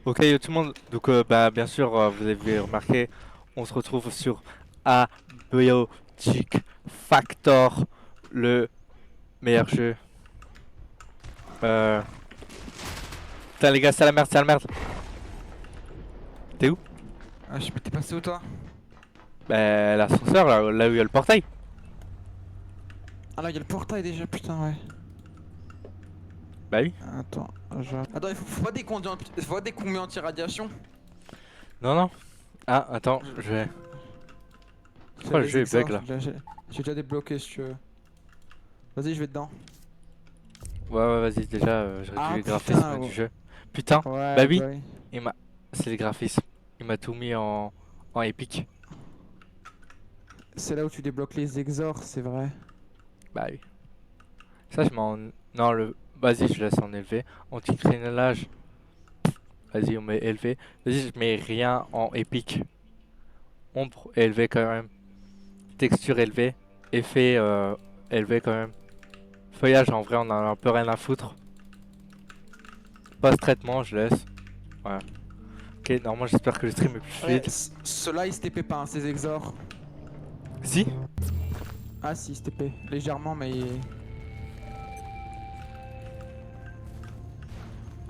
Ok tout le monde, donc bah, bien sûr vous avez remarqué, on se retrouve sur Abiotic Factor, le meilleur jeu. Euh... Putain les gars, c'est la merde, c'est la merde. T'es où? Ah, je m'étais passé où toi? Bah l'ascenseur là où il y a le portail. Ah là, il y a le portail déjà, putain, ouais. Bah oui. Attends, Attends, faut pas des conduits faut pas des combis anti-radiation? Non non. Ah attends, Je- je vais... J'ai Pourquoi le les jeu est bug exors, là? j'ai déjà débloqué si tu veux. Vas-y, je vais dedans. Ouais vas-y déjà, je réduis Ah les putain, graphismes du jeu. Putain, bah ouais, oui, bah oui. il m'a... C'est les graphismes. Il m'a tout mis en épique. C'est là où tu débloques les exors, c'est vrai. Bah oui. Ça, je m'en. Non, le. Vas-y, je laisse en élevé. Anti-crénelage. Vas-y, on met élevé. Vas-y, je mets rien en épique. Ombre élevé quand même. Texture élevée. Effet élevé quand même. Feuillage, en vrai, on en a un peu rien à foutre. Post-traitement, je laisse. Ouais. Ok, normalement, j'espère que le stream est plus Ouais, fluide. ceux-là ils se TP pas, hein, ces exors. Si. Ah si, ils se TP. Légèrement, mais.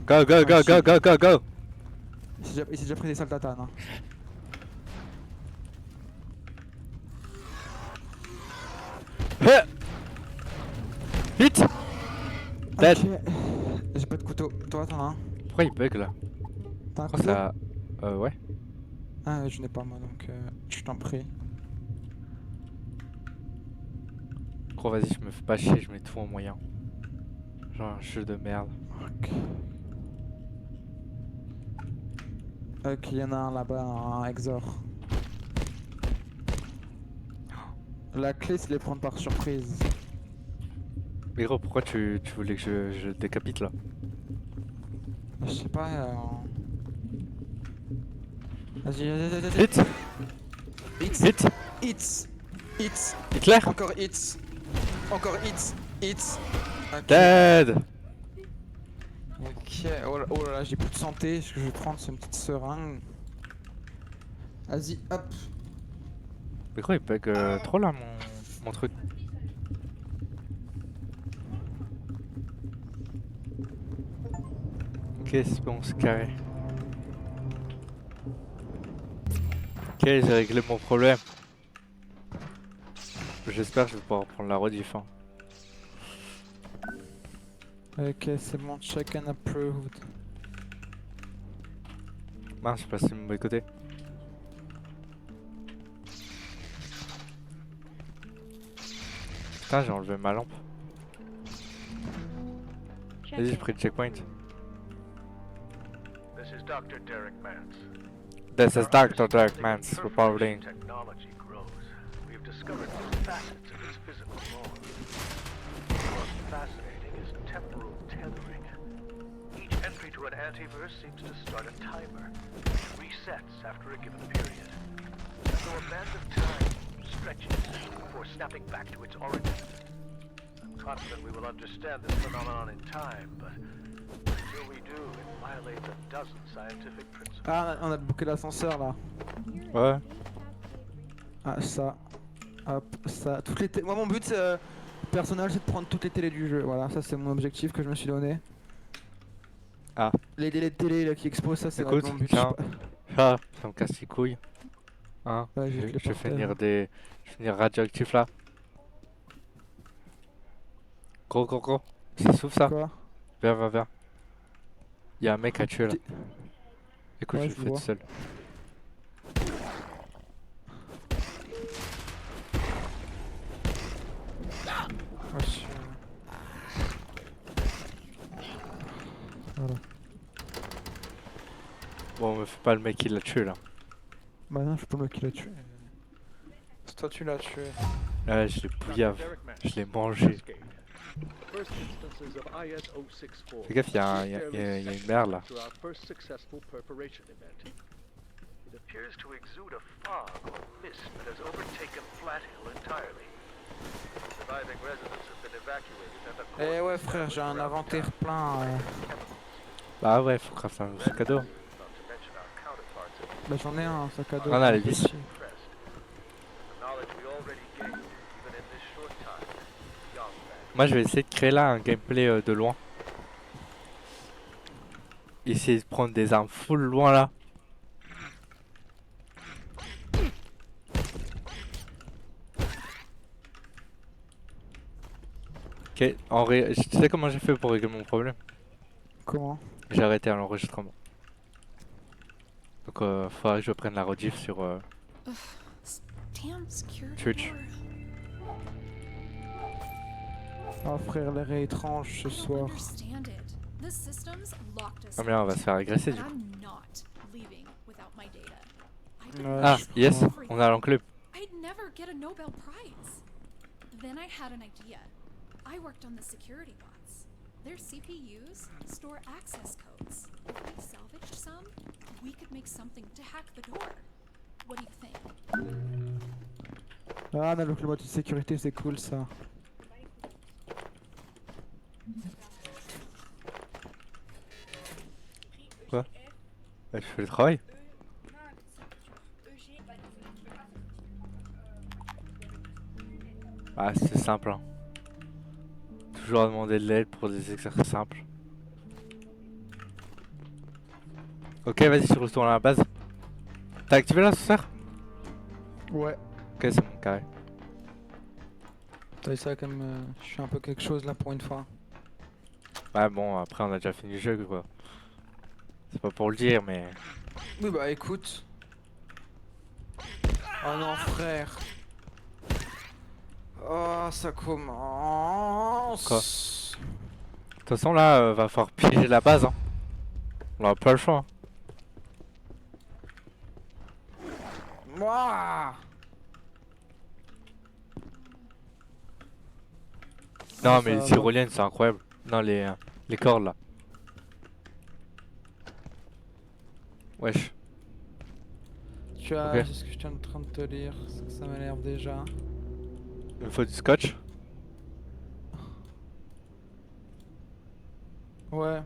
Go, go, Ah go, go, shit. go, go, go. Il s'est déjà pris des salles tatane, hein. Huh. Vite. Dead. Ok. J'ai pas de couteau. Toi, t'en as un? Pourquoi il bug là? T'as un Pourquoi couteau? ça. Ouais. Ah, je n'ai pas moi donc je t'en prie. Gros, vas-y, je me fais pas chier, je mets tout en moyen. Genre un jeu de merde. Ok. Ok, il y en a un là-bas, un Exor. La clé, c'est les prendre par surprise. Mais gros, pourquoi tu voulais que je décapite là? Je sais pas. Vas-y, vas-y. Hit! Hits, Hit! hits, hits. Hitler! Encore hits. Encore hits, hits. Ok. Dead! Ok. Oh là là, j'ai plus de santé. Ce que je vais prendre, c'est une petite seringue. Vas-y, hop. Mais gros, il bug trop là mon truc. Ok, c'est bon, c'est carré. Ok, j'ai réglé mon problème. J'espère que je vais pouvoir prendre la rediff. Hein. Ok, c'est bon, check and approved. Mince, je suis passé du mauvais côté. Putain, j'ai enlevé ma lampe. Vas-y, j'ai pris le checkpoint. This is Dr. Derek Mance. This is Our Dr. Derek understanding Mans of reporting. perforation technology grows. We've discovered new facets of its physical law. The most fascinating is temporal tethering. Each entry to an antiverse seems to start a timer, resets after a given period. As though a band of time stretches before snapping back to its origin. I'm confident we will understand this phenomenon in time, but until we do, it violates a dozen scientific principles. Ah, on a bouclé l'ascenseur là. Ouais. Ah, ça. Hop, ça. Toutes les moi, mon but personnel, c'est de prendre toutes les télés du jeu. Voilà, ça, c'est mon objectif que je me suis donné. Ah, Les délais de télé là, qui exposent, ça, c'est écoute, vraiment mon but. tiens. Ah, ça me casse les couilles. Hein, Ouais, j'ai je vais téléporté. finir des. Je vais finir radioactif là. Gros, gros, gros. Ça s'ouvre ça. Quoi? Viens, viens, viens. Y'a un mec à tuer là. T'es- Écoute, Ouais, je je le fais tout vois. seul. Wesh. Voilà. Bon, me fais pas le mec qui l'a tué là. Bah non, je suis pas moi qui l'a tué. C'est toi, tu l'as tué. Ouais, je l'ai bouillave. Je l'ai mangé. Fais gaffe, y'a une merde là. It appears to exude a fog or mist that has overtaken Flat Hill entirely. Surviving residents have been evacuated and a Eh ouais, frère, j'ai un inventaire plein. Bah ouais, faut crafter un sac à dos. Bah j'en ai un sac à dos. Ah, non, un les peu vis. petit. Impressed. The knowledge we already gained, even in this short time, is beyond that. Moi, je vais essayer de créer là un gameplay de loin. Essayer de prendre des armes full loin là. Ok, tu sais comment j'ai fait pour régler mon problème? Comment? J'ai arrêté l'enregistrement. Donc faudrait que je prenne la rediff sur Damn security Twitch. door. Oh frère, l'air est étrange ce I don't soir. understand it. The system's locked us Ah mais là on va out, se faire agresser and du coup. I'm not leaving without my data. I've been Ouais, Ah je yes, crois. on a l'enclume. I'd never get a Nobel Prize. Then I had an idea. I worked on the security bots. Their CPUs store access codes. If we salvaged some, we could make something to hack the door. What do you think? Ah, on a le mode de sécurité, c'est cool ça. Quoi? Bah, tu fais le travail. Ah c'est simple hein. Toujours à demander de l'aide pour des exercices simples. Ok vas-y je retourne à la base. T'as activé l'ascenseur? Ouais. Ok c'est bon carré. T'as vu ça comme je suis un peu quelque chose là pour une fois. Ouais bon après on a déjà fini le jeu quoi. C'est pas pour le dire mais... Oui bah écoute. Oh non frère. Oh ça commence. Quoi? De toute façon là va falloir piéger la base hein. On a pas le choix hein. Moi. Non Ah, mais ça les va. tyroliennes c'est incroyable. Non les cordes là. Wesh. Tu as, Ok. c'est ce que je suis en train de te lire, parce que ça m'énerve déjà. Il me faut du scotch. Ouais.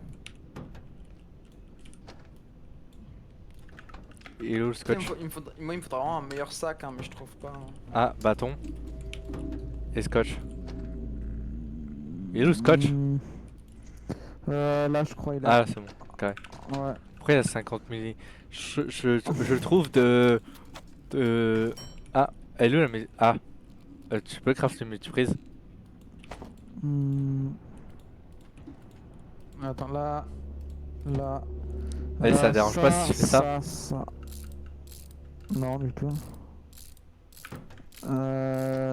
Il est où le Tu sais, scotch? moi il me faudrait vraiment un meilleur sac, hein, mais je trouve pas. Hein. Ah bâton. Et scotch. Il est où le scotch? Là je crois il Ah a. là c'est bon. Carré. Ouais. Après il y a 50 milli. Je trouve de... Ah, elle est où la Ah, tu peux crafter une multiprise. Attends, là. Là. Allez, ça dérange pas si tu fais ça. Ça. Non, du tout.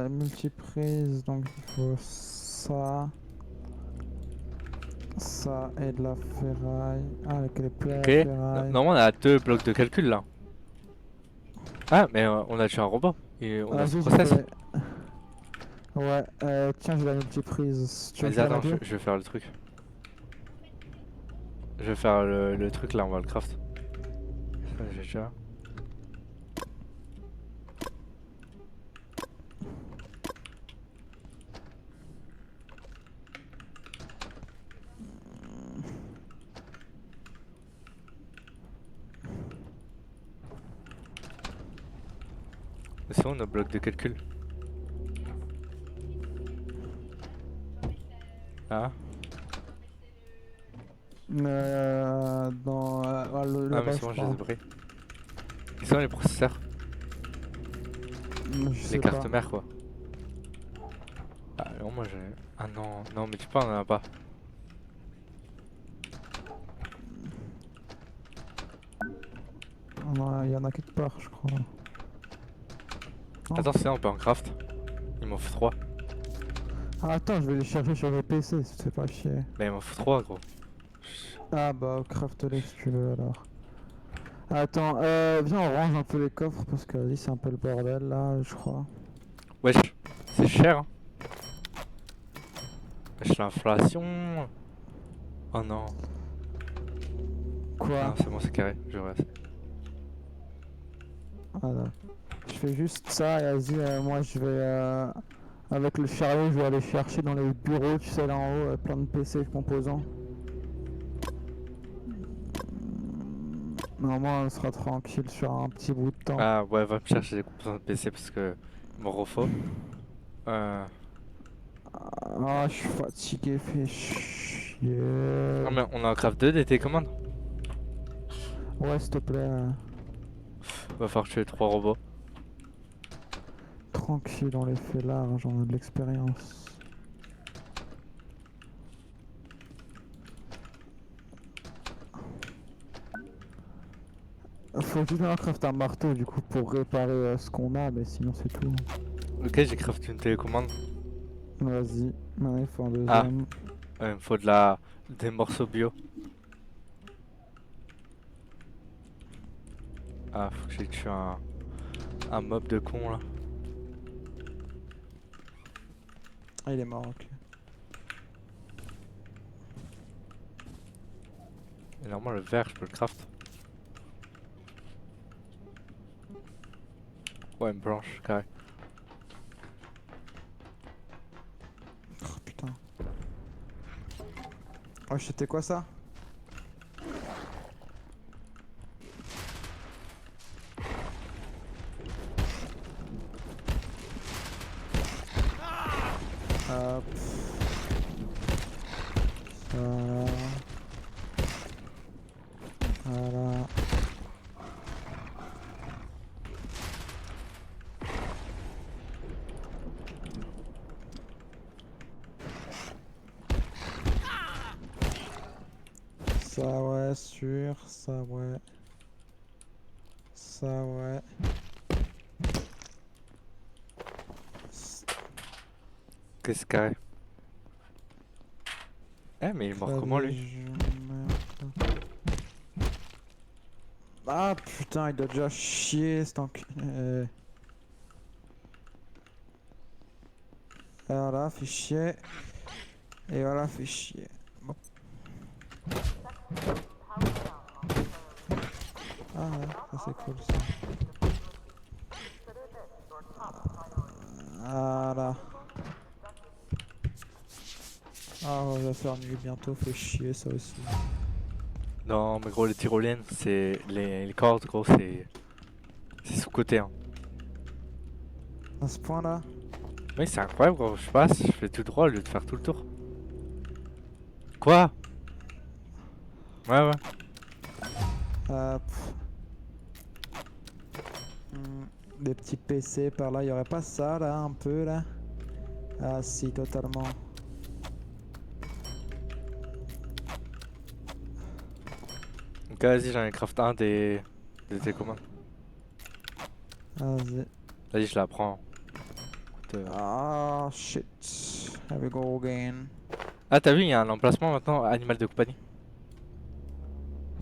Multiprise, donc il faut ça. Ça et de la ferraille. Ah, avec les plaies Ok. à ferraille. Normalement on a 2 blocs de calcul là. Ah mais on a déjà un robot. Et on a ce Vas-y, process. Ouais, tiens, j'ai la multiprise. Tu veux que Vas-y je te la attends, mette où je vais faire le truc. Je vais faire le truc là, on va le craft. Ça j'ai déjà. C'est où nos blocs de calcul? Ah, dans le ah mais là-bas, c'est je bon, je crois. les ai pris. Ils sont les processeurs, Je les sais cartes pas. mères quoi. Ah non, moi j'ai. Ah non, non, mais tu peux en as pas. Il y en a quelque part, je crois. Oh. Attends, sinon on peut en craft. Il m'en faut 3. Ah, attends, je vais les chercher sur le PC, si c'est pas chier. Bah, il m'en faut 3 gros. Ah bah, craft-les si tu veux alors. Attends, viens on range un peu les coffres parce que vas-y c'est un peu le bordel là, je crois. Wesh, c'est cher hein. Wesh, l'inflation. Oh non. Quoi? Non, c'est bon, c'est carré, je reste. Voilà. Je fais juste ça et vas-y, moi je vais avec le chariot, je vais aller chercher dans les bureaux, tu sais là en haut, plein de PC composants. Normalement, on sera tranquille sur un petit bout de temps. Ah ouais, va me chercher des composants de PC parce que il me refaux. Ah, je suis fatigué, fait chier. Non mais on en craft 2 des télécommandes. Ouais, s'il te plaît. Va falloir tuer 3 robots. Tranquille, on les fait large, on a de l'expérience. Faut juste un craft un marteau du coup pour réparer ce qu'on a, mais sinon c'est tout. Ok, j'ai craft une télécommande. Vas-y, maintenant il faut un Ah. deuxième. Il me faut des morceaux bio. Ah, faut que j'ai tué un mob de con là. Ah, il est mort, ok. Et normalement, le verre, je peux le craft. Ouais, une branche, carré. Oh putain. Oh, c'était quoi ça? Hop. Ça. Voilà. Ça ouais, sûr, ça ouais. Ça ouais. Qu'est-ce carré? Eh, mais il est mort comment lui? Merde. Ah putain, il doit déjà chier cet enculé. Voilà, fait chier. Et voilà, fait chier. Bon. Ah ouais, ça c'est cool ça. Voilà. Ah, on va faire nuit bientôt, fait chier ça aussi. Non, mais gros, les tyroliennes, c'est. Les cordes, gros, c'est. C'est sous-côté, hein. À ce point là? Oui, c'est incroyable, gros. Je passe, je fais tout droit au lieu de faire tout le tour. Quoi? Ouais, ouais. Hop. Des petits PC par là, y aurait pas ça là, un peu là? Ah si, totalement. Donc, vas-y, j'en ai craft un des télécommandes. Vas-y. Vas-y, je la prends. Ah shit. Here we go again. Ah, t'as vu, il y a un emplacement maintenant, animal de compagnie.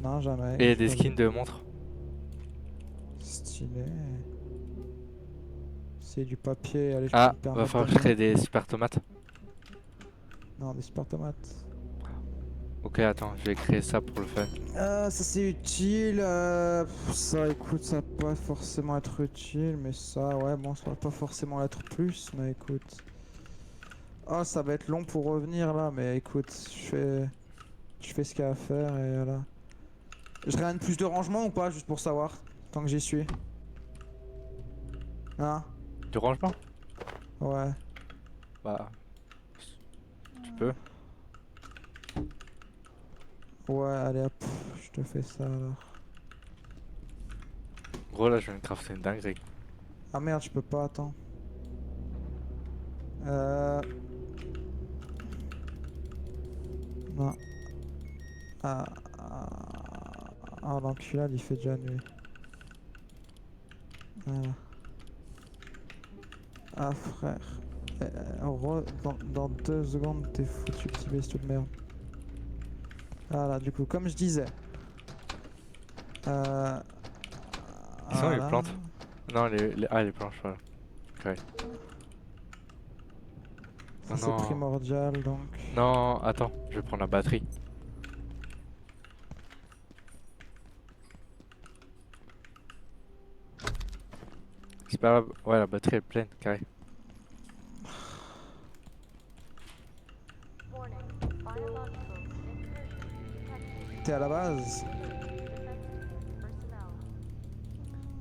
Non, jamais. Et j'ai des pas skins vu. de montres. Stylé. C'est du papier, allez, je peux Ah, me va permettre falloir de que je mettre. crée des super tomates. Non, des super tomates. Ok, attends, je vais créer ça pour le fun. Ça c'est utile. Ça, écoute, ça va pas forcément être utile, mais ça, ouais, bon, ça va pas forcément être plus, mais écoute. Ah, ça va être long pour revenir là, mais écoute, je fais ce qu'il y a à faire et voilà. Je ramène plus de rangement ou pas, juste pour savoir, tant que j'y suis. Hein? Du rangement? Ouais. Bah, tu peux. Ouais, allez hop, je te fais ça alors. Gros, là, je viens de crafter une dinguerie. Ah merde, je peux pas, attends. Euh... Non. Ah, l'enculé, il fait déjà nuit. Voilà. Ah frère. Dans 2 secondes, t'es foutu, petit bestiau de merde. Voilà, du coup, comme je disais. Ils sont où les Voilà. plantes? Non, ah, les planches, voilà. Ok. Ça Oh c'est non. primordial donc. Non, attends, je vais prendre la batterie. C'est pas grave. Ouais, la batterie est pleine, carré. T'es à la base?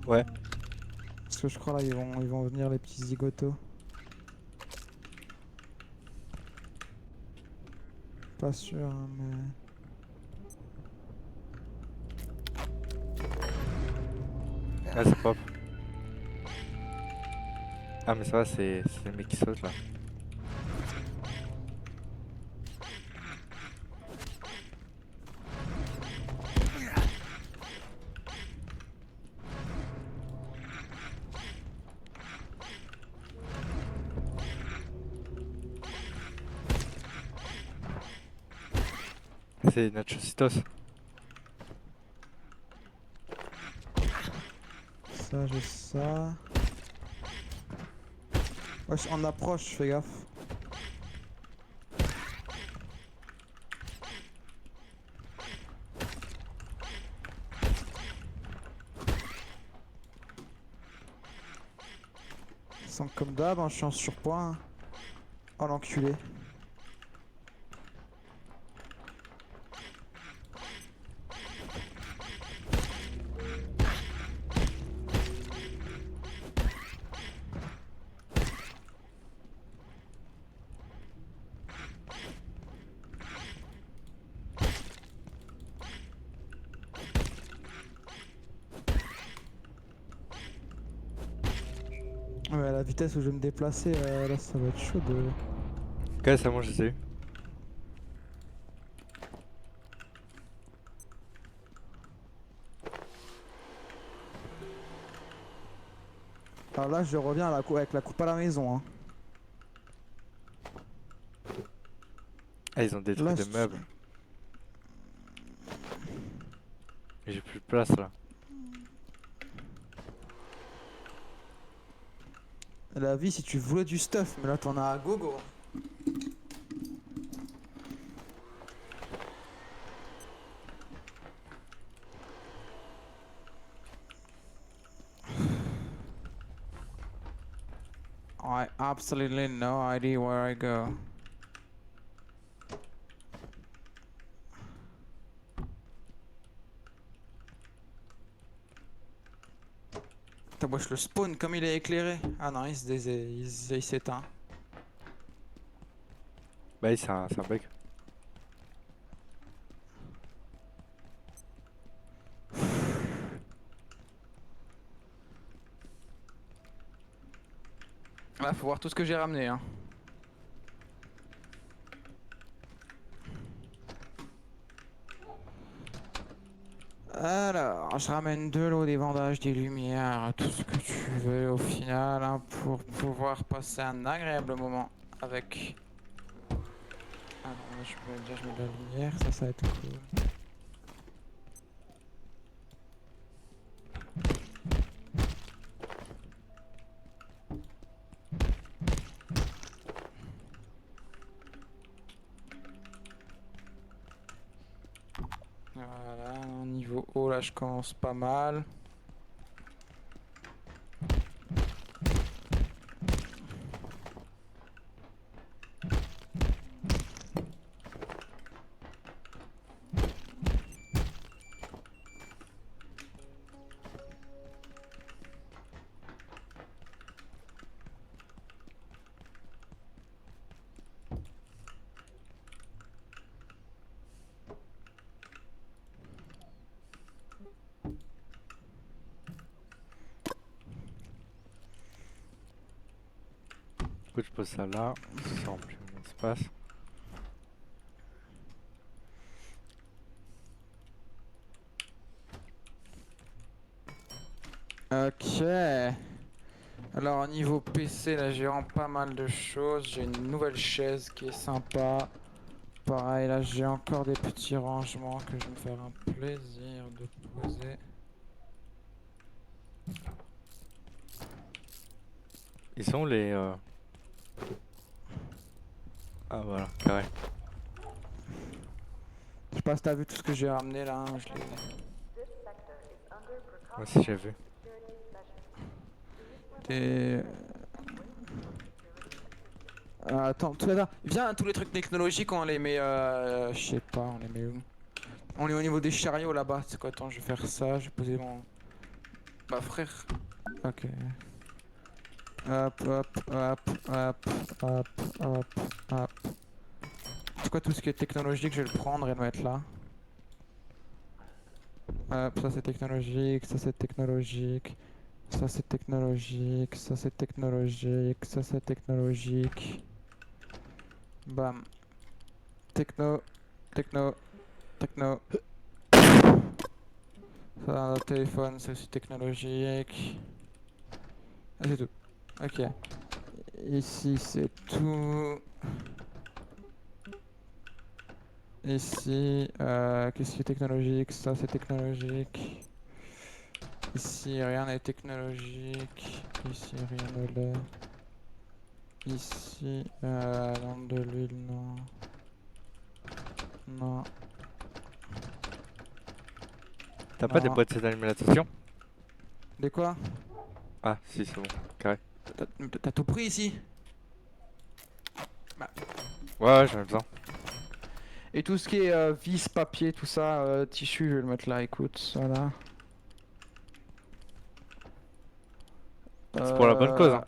Ouais. Parce que je crois là ils vont venir les petits zigotos. Pas sûr hein, mais... Ah, c'est propre. Ah, mais ça va, c'est le mec qui saute là. C'est Nachositos. Ça j'ai ça. Wesh on approche, fais gaffe. Ils sont comme d'hab, hein, je suis en surpoids. Hein. Oh l'enculé. Ouais, à la vitesse où je vais me déplacer, là ça va être chaud de... Ok, c'est bon, je les ai eu. Alors là je reviens à avec la coupe à la maison. Hein. Ah, ils ont détruit Là, des je- meubles. J'ai plus de place là. La vie si tu voulais du stuff, mais là t'en as à gogo. I absolutely no idea where I go. Putain, wesh, le spawn comme il est éclairé. Ah non, il s'éteint. Bah, oui, c'est un bug. Là, faut voir tout ce que j'ai ramené. Hein. Alors, je ramène de l'eau, des bandages, des lumières, tout ce que tu veux au final hein, pour pouvoir passer un agréable moment avec. Ah non, là, déjà je mets de la lumière, ça va être cool. Voilà, niveau haut là je commence pas mal. Écoute, je pose ça là. Ça remplit mon espace. Ok. Alors au niveau PC là j'ai vraiment pas mal de choses. J'ai une nouvelle chaise qui est sympa. Pareil là j'ai encore des petits rangements que je vais me faire un plaisir de poser. Ils sont où les. Ah, voilà, carré. Je sais pas si t'as vu tout ce que j'ai ramené là. Hein, je l'ai... Moi aussi, j'ai vu. Des... attends, viens, tous les trucs technologiques on les met, je sais pas, on les met où? On est au niveau des chariots là-bas, c'est quoi, attends, je vais faire ça, je vais poser mon... Bah frère. Ok. Hop, hop, hop, hop, hop, hop, hop. C'est quoi tout ce qui est technologique, je vais le prendre et le mettre là. Hop, ça c'est technologique, ça c'est technologique. Ça c'est technologique, ça c'est technologique, ça c'est technologique. Bam. Techno, techno, techno. Ça, le téléphone, c'est aussi technologique. Ah, c'est tout. Ok. Ici, c'est tout. Ici, qu'est-ce qui est technologique? Ça, c'est technologique. Ici, rien n'est technologique. Ici, rien ne l'est. Ici, lampe de l'huile, non. Non. T'as pas des Non. boîtes d'alimentation? Des quoi? Ah, si, c'est bon. Carré. T'as tout pris ici? Ouais, j'en ai besoin. Et tout ce qui est vis, papier, tout ça, tissu, je vais le mettre là, écoute, voilà. C'est pour la bonne cause, Euh, hein.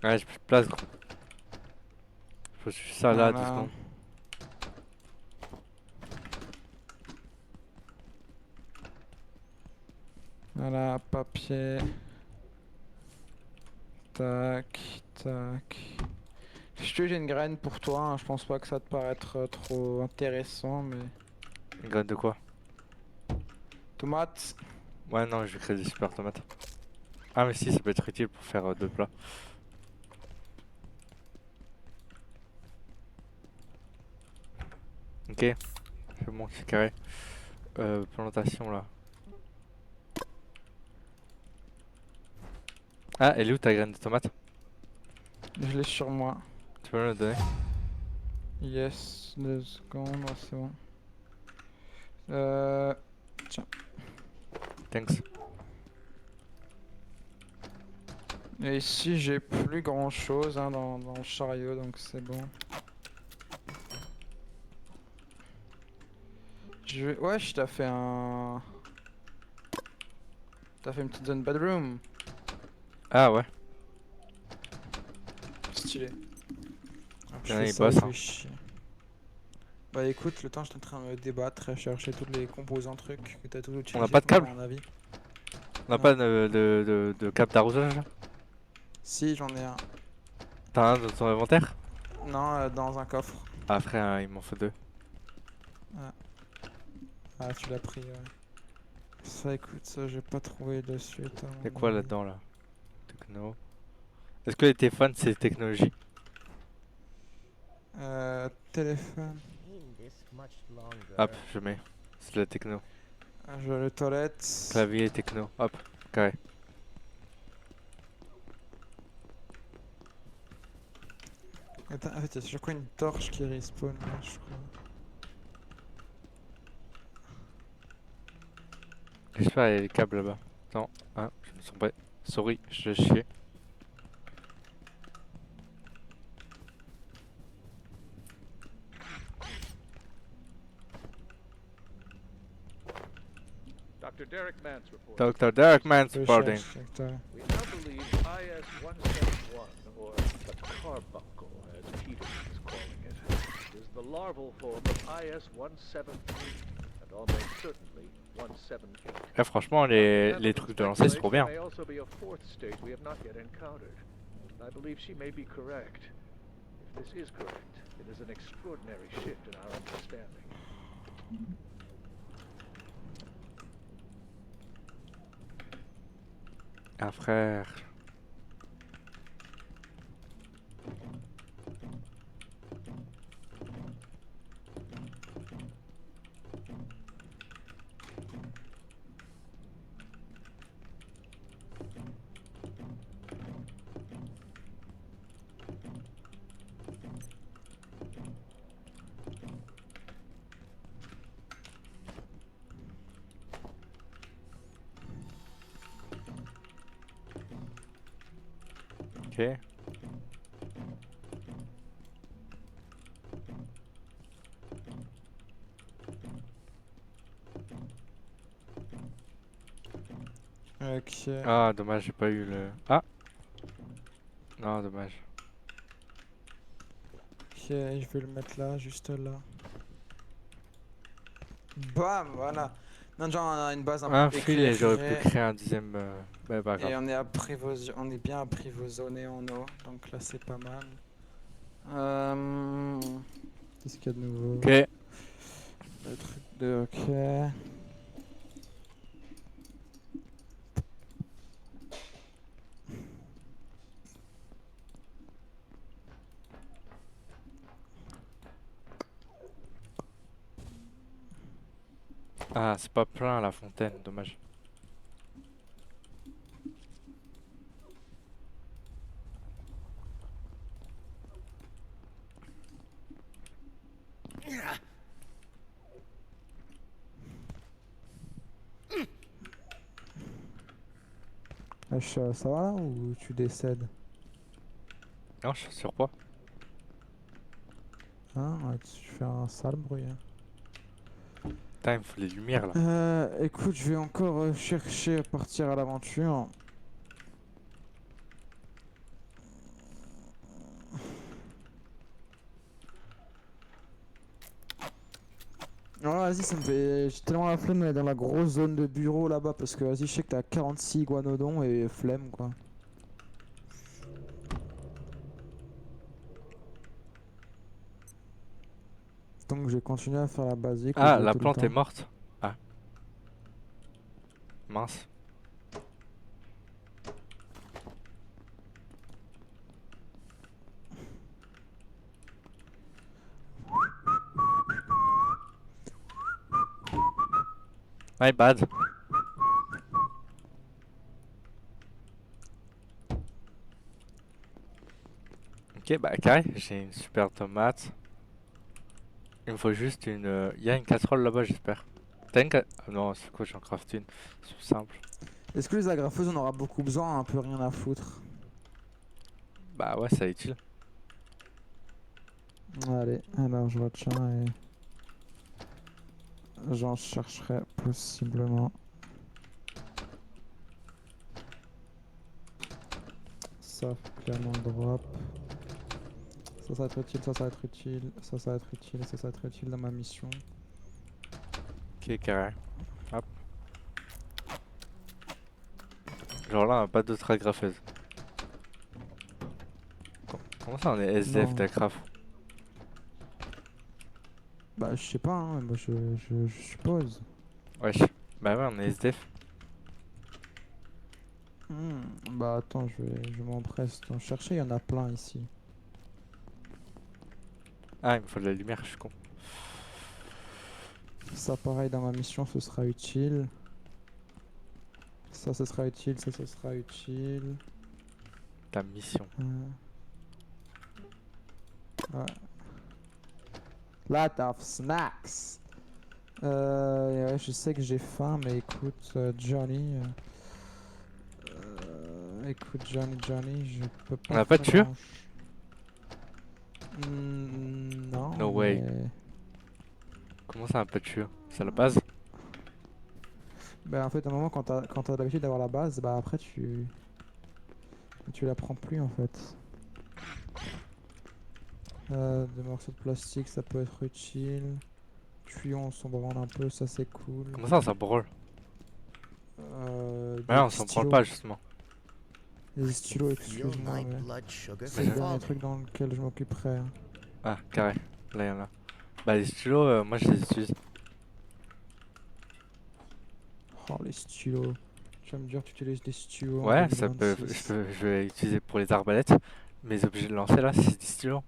Ouais, j'ai plus de place, gros. Faut juste ça là, 2 voilà. secondes. Voilà, papier. Tac, tac. Si tu veux, j'ai une graine pour toi, hein, je pense pas que ça te paraître trop intéressant, mais... Une graine de quoi? Tomate. Ouais, non, je vais créer des super tomates. Ah, mais si, ça peut être utile pour faire 2 plats. Ok, c'est bon, c'est carré. Plantation là. Ah, elle est où ta graine de tomate? Je l'ai sur moi. Tu peux me le donner? Yes, 2 secondes, ouais, c'est bon. Tiens. Thanks. Et ici, j'ai plus grand chose hein, dans le chariot, donc c'est bon. Ouais, je t'ai fait un... T'as fait une petite zone bedroom. Ah ouais, Stylé. Alors, je il y en a, fais ils ça et bossent, je hein. vais chier. Bah écoute, le temps je suis en train de me débattre et chercher tous les composants trucs que t'as tout On n'a utilisé pas de toi à câble? mon avis. On n'a Non. pas de câble d'arrosage là? Si, j'en ai un. T'as un dans ton inventaire? Non, dans un coffre. Ah frère, il m'en faut 2. Ah, ah tu l'as pris, ouais. Ça écoute, ça j'ai pas trouvé de suite à Y'a mon quoi avis. là-dedans là? Techno. Est-ce que les téléphones c'est technologie? Téléphone. Hop, je mets. C'est de la techno. Je vais les toilettes. Clavier techno. Hop, carré. Attends, en fait, je crois une torche qui respawn là, je crois. J'espère qu'il y a les câbles là-bas. Attends, hein, je me sens pas. Sorry, je chier. Dr. Derek Mance reports. Dr. Darkman Je supporting. cherche, secteur. We now believe IS-171, or the carbuncle, as Peters is calling it, is the larval form of IS-173, and almost certainly 178. Eh, franchement, les trucs de lancer, c'est trop bien. There may also be a fourth state we have not yet encountered. I believe she may be correct. If this is correct, it is an extraordinary shift in our understanding. Ah frère. Ok. Ok. Ah, dommage, j'ai pas eu le. Ah! Non, dommage. Ok, je vais le mettre là, juste là. Bam, voilà. Non, genre on a une base un Un peu fil et j'aurais pu éclairée. créer un dixième. Mais pas Et grave. on est bien apprivoisonné en eau, donc là c'est pas mal. Qu'est-ce qu'il y a de nouveau? Ok. Le truc de ok. Ah, c'est pas plein la fontaine, dommage. Ça va là ou tu décèdes? Non, je suis sur quoi? Hein? Ouais, tu fais un sale bruit. Hein. Putain, il me faut les lumières là. Écoute, je vais encore chercher à partir à l'aventure. Oh, vas-y, ça me fait. J'ai tellement la flemme d'aller dans la grosse zone de bureau là-bas parce que vas-y, je sais que t'as 46 iguanodons et flemme quoi. Donc je vais continuer à faire la basique où je Ah, vais la tout le plante est temps. morte. Ah, mince. My bad. Ok, bah carré, j'ai une super tomate. Il me faut juste une. Il y a une casserole là-bas, j'espère. T'as une Ah non, c'est quoi, j'en craft une. C'est simple. Est-ce que les agrafeuses on aura beaucoup besoin? Un peu rien à foutre. Bah ouais, ça est utile. Allez, alors je retiens et j'en chercherai possiblement. Ça, faut clairement le drop. Ça va être utile, ça va être utile, ça va être utile, ça va être utile dans ma mission. Ok, carré. Hop. Genre là, on a pas d'autres agrafeuses. Comment ça, on est SDF Non, d'Agraf? bah je sais pas, hein, moi je suppose. Wesh. Bah ouais, on est SDF. Bah attends, je m'empresse d'en chercher, il y en a plein ici. Ah, il me faut de la lumière, je suis con. Ça pareil dans ma mission ce sera utile. Ça ce sera utile, ça ce sera utile. Ta mission. Ouais. Lot of snacks. Ouais, je sais que j'ai faim, mais écoute, Johnny. Écoute, Johnny, je peux On pas n'a pas de faire tueur? grand. Non, No way. mais. Comment ça, on n'a pas de tueur? C'est la base? Bah, en fait, à un moment, quand t'as l'habitude d'avoir la base, bah après, tu la prends plus en fait. Des morceaux de plastique, ça peut être utile. Tuyau, on s'en branle un peu, ça c'est cool. Comment ça, on s'en branle? Ouais, Des on s'en branle stylos. pas, justement. Des I stylos, can feel excuse-moi, my mais blood sugar c'est le dernier falling. truc dans lequel je m'occuperai. Hein. Ah, carré. Là, il y en a. Bah, les stylos, moi, je les utilise. Oh, les stylos. Tu vas me dire, tu utilises des stylos en Ouais, ça peut. 2026. Je vais utiliser pour les arbalètes. Mes objets de lancer, là, c'est des stylos.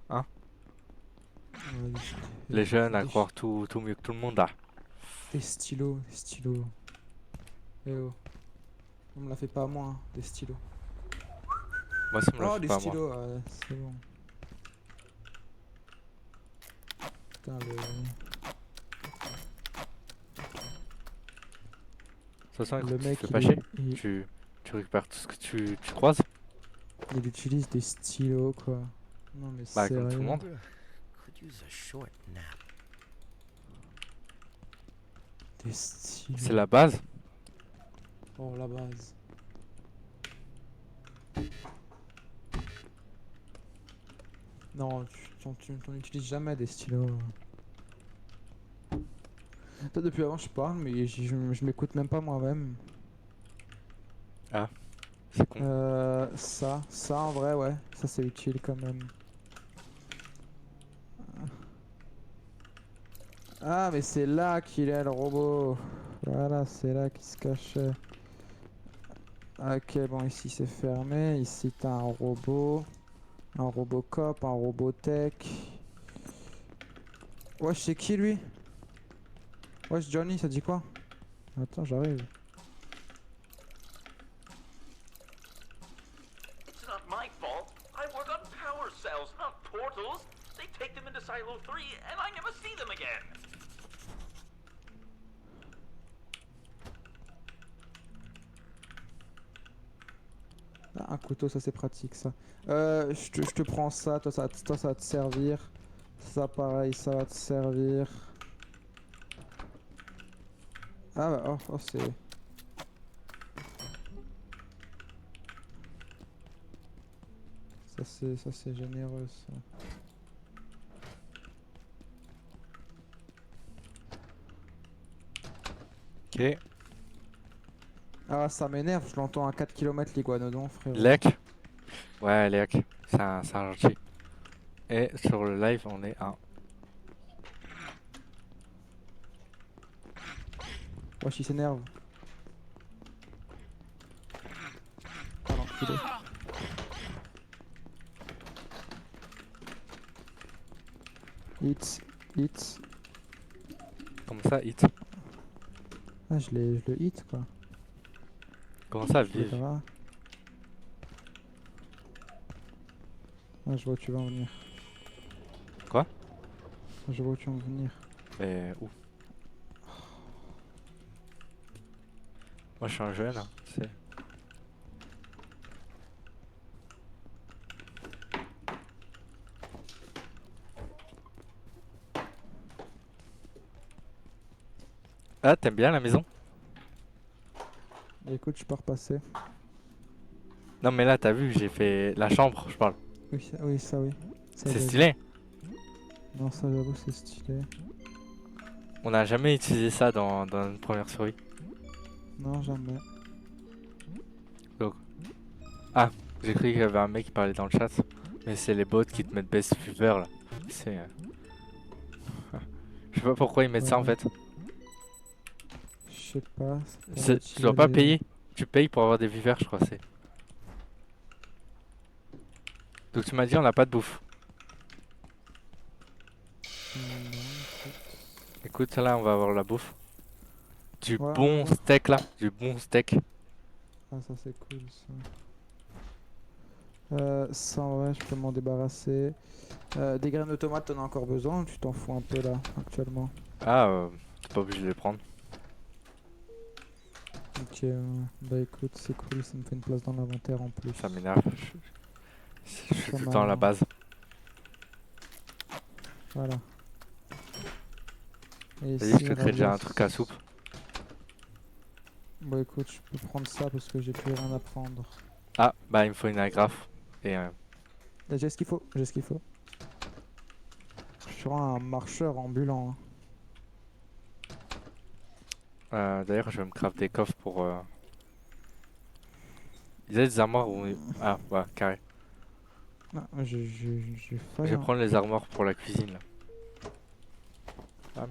Hein? Ouais, Les jeunes à des, croire tout mieux que tout le monde, là. des stylos, des stylos. Eh oh. On me la fait pas à moi, hein, des stylos. Moi, ça me le Oh, fait des pas, moi. stylos, c'est bon. Putain, le. De toute façon, écoute, Le tu te mec, fais pas chier. il, Tu récupères tout ce que tu croises. il utilise des stylos, quoi. Non, mais Bah, comme tout le sérieux. monde. Could use a short nap. Des stylos. C'est la base. Oh, la base. Non, tu t'en utilises jamais des stylos. Toi, depuis avant, je parle, mais je m'écoute même pas moi-même. Ah, c'est con. Ça en vrai, ouais, ça c'est utile quand même. Ah, mais c'est là qu'il est le robot. Voilà, c'est là qu'il se cachait. Ok, bon, ici c'est fermé. Ici t'as un Robocop, un Robotech. Wesh, c'est qui lui? Wesh, Johnny, ça dit quoi? Attends, j'arrive. It's not my fault. I work on power cells, not portals. They take them into Silo 3, and I never see them again. Ah, un couteau, ça c'est pratique ça. Je te prends ça, toi ça va te servir. Ça pareil, ça va te servir. Ah bah, oh c'est... Ça c'est généreux ça. Ok. Ah ça m'énerve, je l'entends à 4 km l'iguanodon frérot. Lec. Ouais, Lec. C'est un gentil. Et sur le live, on est à... Wesh il s'énerve. Ah l'enculé. Hit. Comment ça, hit? Ah je le hit quoi. Comment ça, Je le vive? gras. Ah je vois où tu vas en venir. Quoi? Je vois où tu vas en venir. Mais où? Moi, je suis un jeune, hein, tu sais. Ah, t'aimes bien la maison? Écoute, je peux repasser. Non, mais là, t'as vu, j'ai fait la chambre, je parle. Oui, ça oui. Ça, C'est j'ai vu. stylé. Non, ça j'avoue, c'est stylé. On n'a jamais utilisé ça dans une première survie. Non, jamais. Ah, j'ai cru qu'il y avait un mec qui parlait dans le chat. Mais c'est les bots qui te mettent best fever là. C'est. Je sais pas pourquoi ils mettent ça en Ouais. fait. Je sais pas. Tu dois pas payer. Tu payes pour avoir des vivers, je crois. C'est. Donc tu m'as dit on n'a pas de bouffe. Écoute, là on va avoir la bouffe. Du Ouais, bon ouais. steak là. Du bon steak. Ah, ça c'est cool ça. Ça en vrai, je peux m'en débarrasser. Des graines de tomates, t'en as encore besoin ou tu t'en fous un peu là, actuellement? Ah, t'es pas obligé de les prendre. Ok, bah écoute, c'est cool, ça me fait une place dans l'inventaire en plus. Ça m'énerve. Je suis Ça tout le temps à la m'arrange. base. Voilà. Et Vas-y, ici, je te on crée va déjà dire- un truc à soupe. Bon écoute, je peux prendre ça parce que j'ai plus rien à prendre. Ah, bah il me faut une agrafe. Et J'ai ce qu'il faut, j'ai ce qu'il faut. Je suis un marcheur ambulant. Hein. d'ailleurs, je vais me craft des coffres pour. Ils avaient des armoires où. Ah, ouais, carré. Ah, j'ai Je faim. vais prendre les armoires pour la cuisine là. Bam.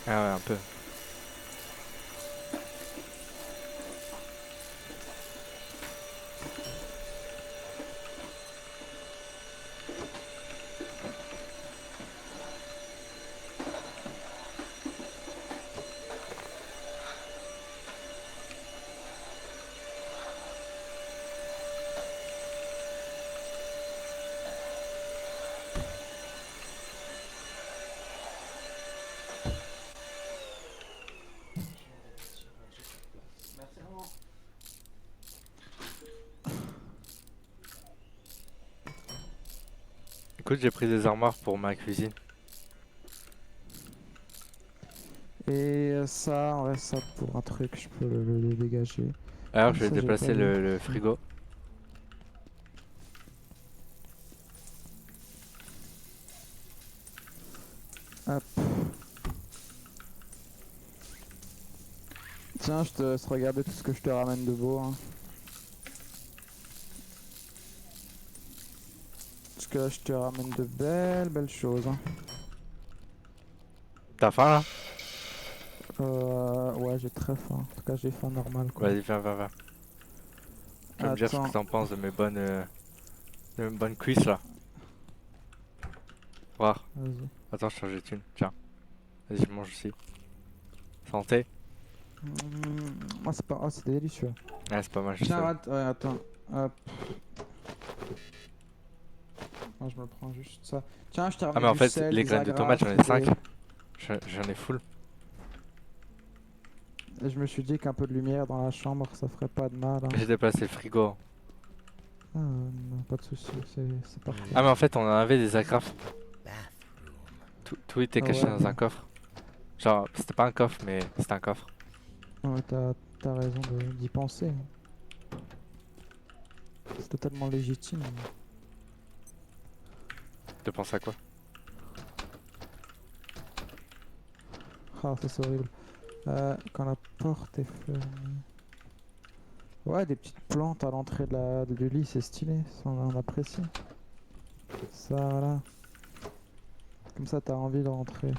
Ah ouais, un peu. Écoute, j'ai pris des armoires pour ma cuisine. Et ça, ouais, ça pour un truc, je peux le dégager. Alors, Ah, je vais ça, j'ai déplacer pas vu. le frigo. Hop. Tiens, je te laisse regarder tout ce que je te ramène de beau. Hein. Parce que là, je te ramène de belles choses. Hein. T'as faim là? Ouais, j'ai très faim. En tout cas, j'ai faim normal quoi. Vas-y, viens. Tu vas me dire ce que Attends. t'en penses de mes bonnes cuisses là. Voir. Vas-y. Attends, je change de thune. Tiens. Vas-y, je mange aussi. Santé. Oh, c'est pas... oh, c'est délicieux. Ouais, c'est pas mal, je sais. Tiens, ouais, attends. Hop. Moi, je me prends juste ça. Tiens, je t'ai Ah, ramené mais en du fait, sel, les des graines de tomates, j'en ai agrafes, 5. J'en ai full. Et je me suis dit qu'un peu de lumière dans la chambre, ça ferait pas de mal. Hein. J'ai déplacé le frigo. Ah, non, pas de soucis, c'est parfait. Ah, mais en fait, on en avait des agrafes. Bathroom. Tout était Ah caché ouais. dans un coffre. Genre, c'était pas un coffre, mais c'était un coffre. Ouais, t'as raison d'y penser. Hein. C'est totalement légitime. Tu penses à quoi? Ah, ça c'est horrible. Quand la porte est fermée. Ouais, des petites plantes à l'entrée du lit, c'est stylé. Ça, on apprécie. Ça, là. Comme ça, t'as envie de rentrer.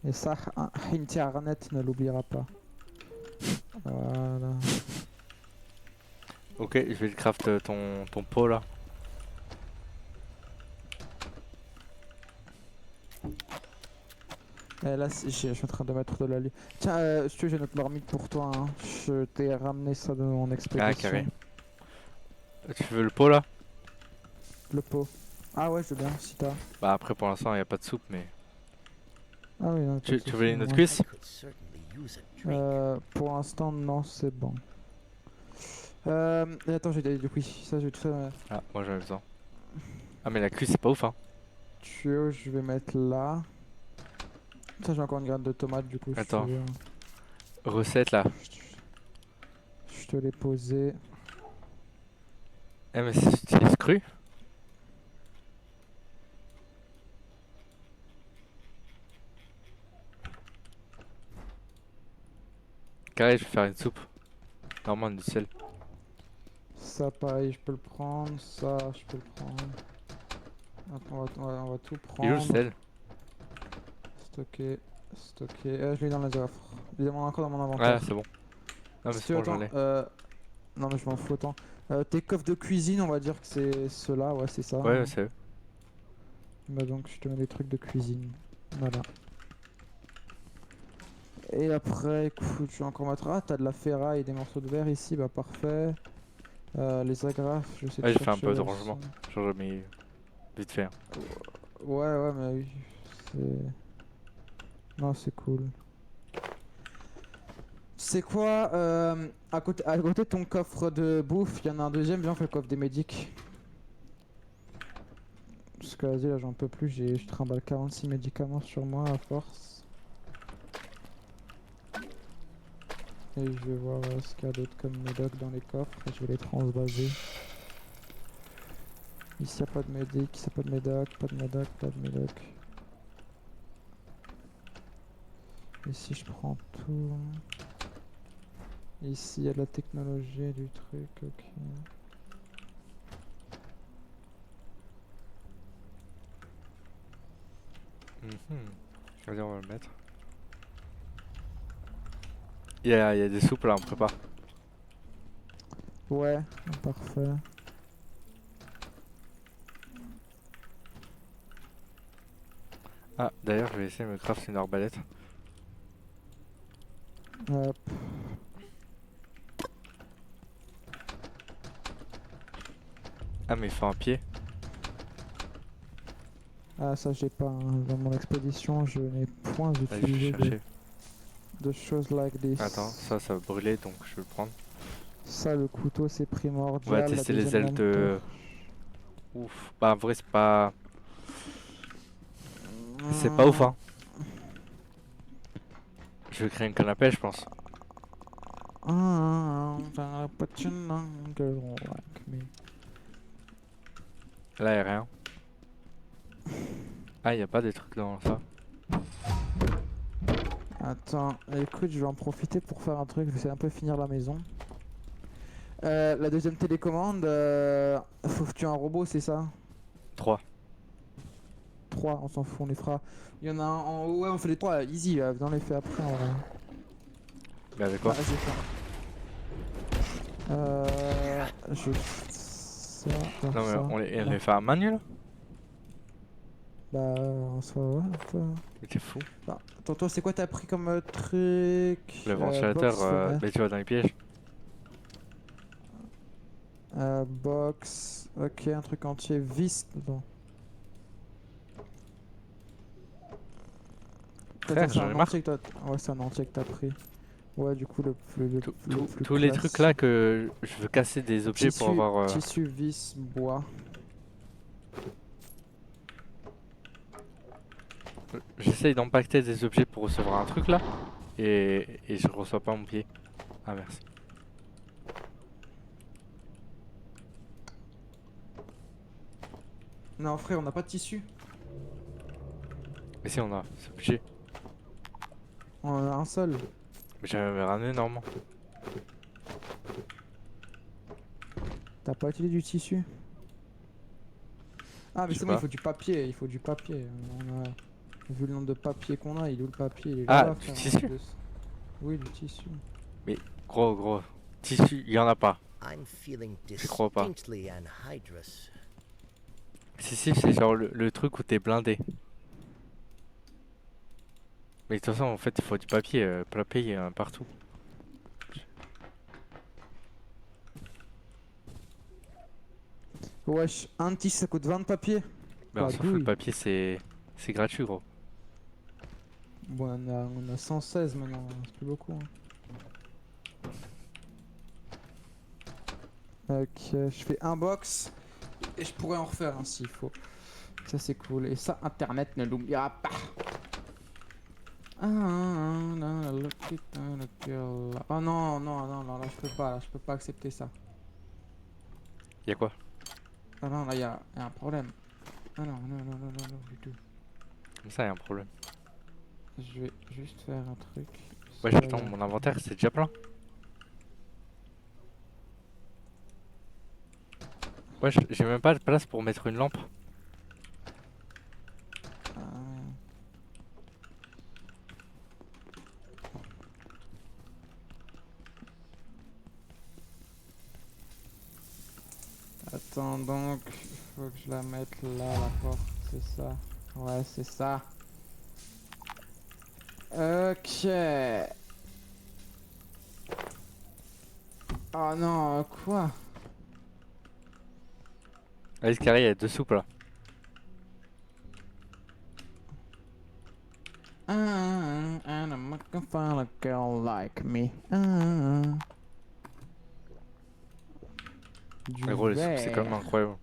Et ça, Hinti Arnett ne l'oubliera pas. Voilà. Ok, je vais te craft ton pot là. Et là, je suis en train de mettre de la lune. Tiens, si tu veux, j'ai notre marmite pour toi. Hein. Je t'ai ramené ça de mon expédition. Ah, carré. Tu veux le pot là? Le pot. Ah ouais, je veux bien, si t'as. Bah, après, pour l'instant, il n'y a pas de soupe, mais. Ah oui, non, Tu veux une autre cuisse? I could certainly use a drink. Pour l'instant, non, c'est bon. Et attends, j'ai des oui, ça je vais te faire. Ah, moi j'en ai besoin. Ah, mais la cuisse, c'est pas ouf, hein. Tuyau, je vais mettre là. Ça, j'ai encore une graine de tomate, du coup. si Attends. tu veux. Recette là. Je te l'ai posé. Eh, mais c'est cru? Carré, je vais faire une soupe. Normalement, du sel. Ça, pareil, je peux le prendre. Ça, je peux le prendre. Attends, on va tout Il est où le prendre. sel? Stocker. Je l'ai dans les offres. Il est encore dans mon Ouais, inventaire. c'est bon. Non, mais Si c'est tu veux, bon, j'en ai. attends, non, mais je m'en fous autant. Tes coffres de cuisine, on va dire que c'est ceux-là, ouais, c'est ça. Ouais, c'est eux. Bah donc, je te mets des trucs de cuisine. Voilà. Et après, écoute, je vais encore mettre. Ah, t'as de la ferraille et des morceaux de verre ici, bah parfait. Les agrafes, je sais Ouais, j'ai fait un chercher peu de aussi. rangement. Genre, j'ai mis vite fait. Hein. Ouais, mais oui. C'est. Non, c'est cool. C'est quoi à côté de ton coffre de bouffe, il y en a un deuxième, viens on fait le coffre des médics. Parce que vas-y là j'en peux plus, je trimballe 46 médicaments sur moi à force. Et je vais voir ce qu'il y a d'autre comme médoc dans les coffres et je vais les transvaser. Ici y'a pas de médic, ici y'a pas de médoc, pas de médoc, pas de médoc. Ici je prends tout. Ici il y a de la technologie et du truc, ok. Vas-y, on va le mettre. Il y a des soupes là, on prépare. Ouais, parfait. Ah, d'ailleurs, je vais essayer de me craft une arbalète. Hop. Ah, mais il faut un pied. Ah ça j'ai pas, hein. Dans mon expédition je n'ai point Vas-y, je vais utilisé chercher. de choses like this. Attends, ça va brûler donc je vais le prendre. Ça, le couteau, c'est On primordial. va la tester les deuxième ailes lampe de... Ouf. Bah en vrai c'est pas... C'est pas ouf hein. Je vais créer une canne à pêche je pense. Là y'a rien. Ah y'a pas des trucs dans ça. Attends, écoute, je vais en profiter pour faire un truc. Je vais essayer un peu finir la maison. La deuxième télécommande, faut que tu aies un robot, c'est ça? 3. 3, on s'en fout, on les fera. Il y en a un en haut, ouais, on fait les 3, easy, viens, on les fait après en vrai. Mais avec quoi? Vas-y, fais. Je. Ça, Non mais ça, on là. les fait à manuel? Bah, en soi, ouais, toi. Mais t'es fou. Bah, attends, toi, c'est quoi t'as pris comme truc? Le ventilateur, Box, fenêtre. mais tu vas dans les pièges. Box, ok, un truc entier, vis dedans. Frère, C'est j'en ai un marre. entier que t'as. Ouais, c'est un entier que t'as pris. Ouais, du coup, le plus Tous les trucs là classique. que je veux casser des objets pour avoir... Tissu, vis, bois. J'essaye d'empacter des objets pour recevoir un truc là. Et je reçois pas mon pied. Ah merci. Non, frère, on n'a pas de tissu. Mais si on a, c'est obligé. On en a un seul. Mais j'avais ramené normalement. T'as pas utilisé du tissu? Ah, mais Je c'est sais bon, il pas. faut du papier. Il faut du papier. On a... Vu le nombre de papiers qu'on a, il est où le papier? Il est Ah, là-bas, du frère. tissu? Oui, du tissu. Gros. Tissu, il y en a pas. I'm feeling Je crois pas. distinctly anhydrous. Si, c'est genre le truc où t'es blindé. Mais de toute façon, en fait, il faut du papier. Papier partout. Wesh, un tissu ça coûte 20 papiers. Mais on Bah, s'en fout, le douille. papier c'est gratuit, gros. Bon, on a 116 maintenant, c'est plus beaucoup. Hein. Ok, je fais un box et je pourrais en refaire un s'il faut. Ça c'est cool. Et ça, internet ne l'oubliera pas. Oh non, là je peux pas accepter ça. Y'a quoi? Ah non, là y a un problème. Ah non, du tout. Comme ça, y'a un problème. Je vais juste faire un truc. Ouais, Ça, attends, y a- mon inventaire c'est déjà plein. Ouais, j'ai même pas de place pour mettre une lampe. Ah. Attends donc, il faut que je la mette là, la porte, c'est ça. Ouais, c'est ça. Ok. Oh non, quoi? Allez, ce carré, il y a 2 soupes là. And I'm not gonna find a girl like me. Du Mais gros, les soupes c'est quand même verre. incroyable.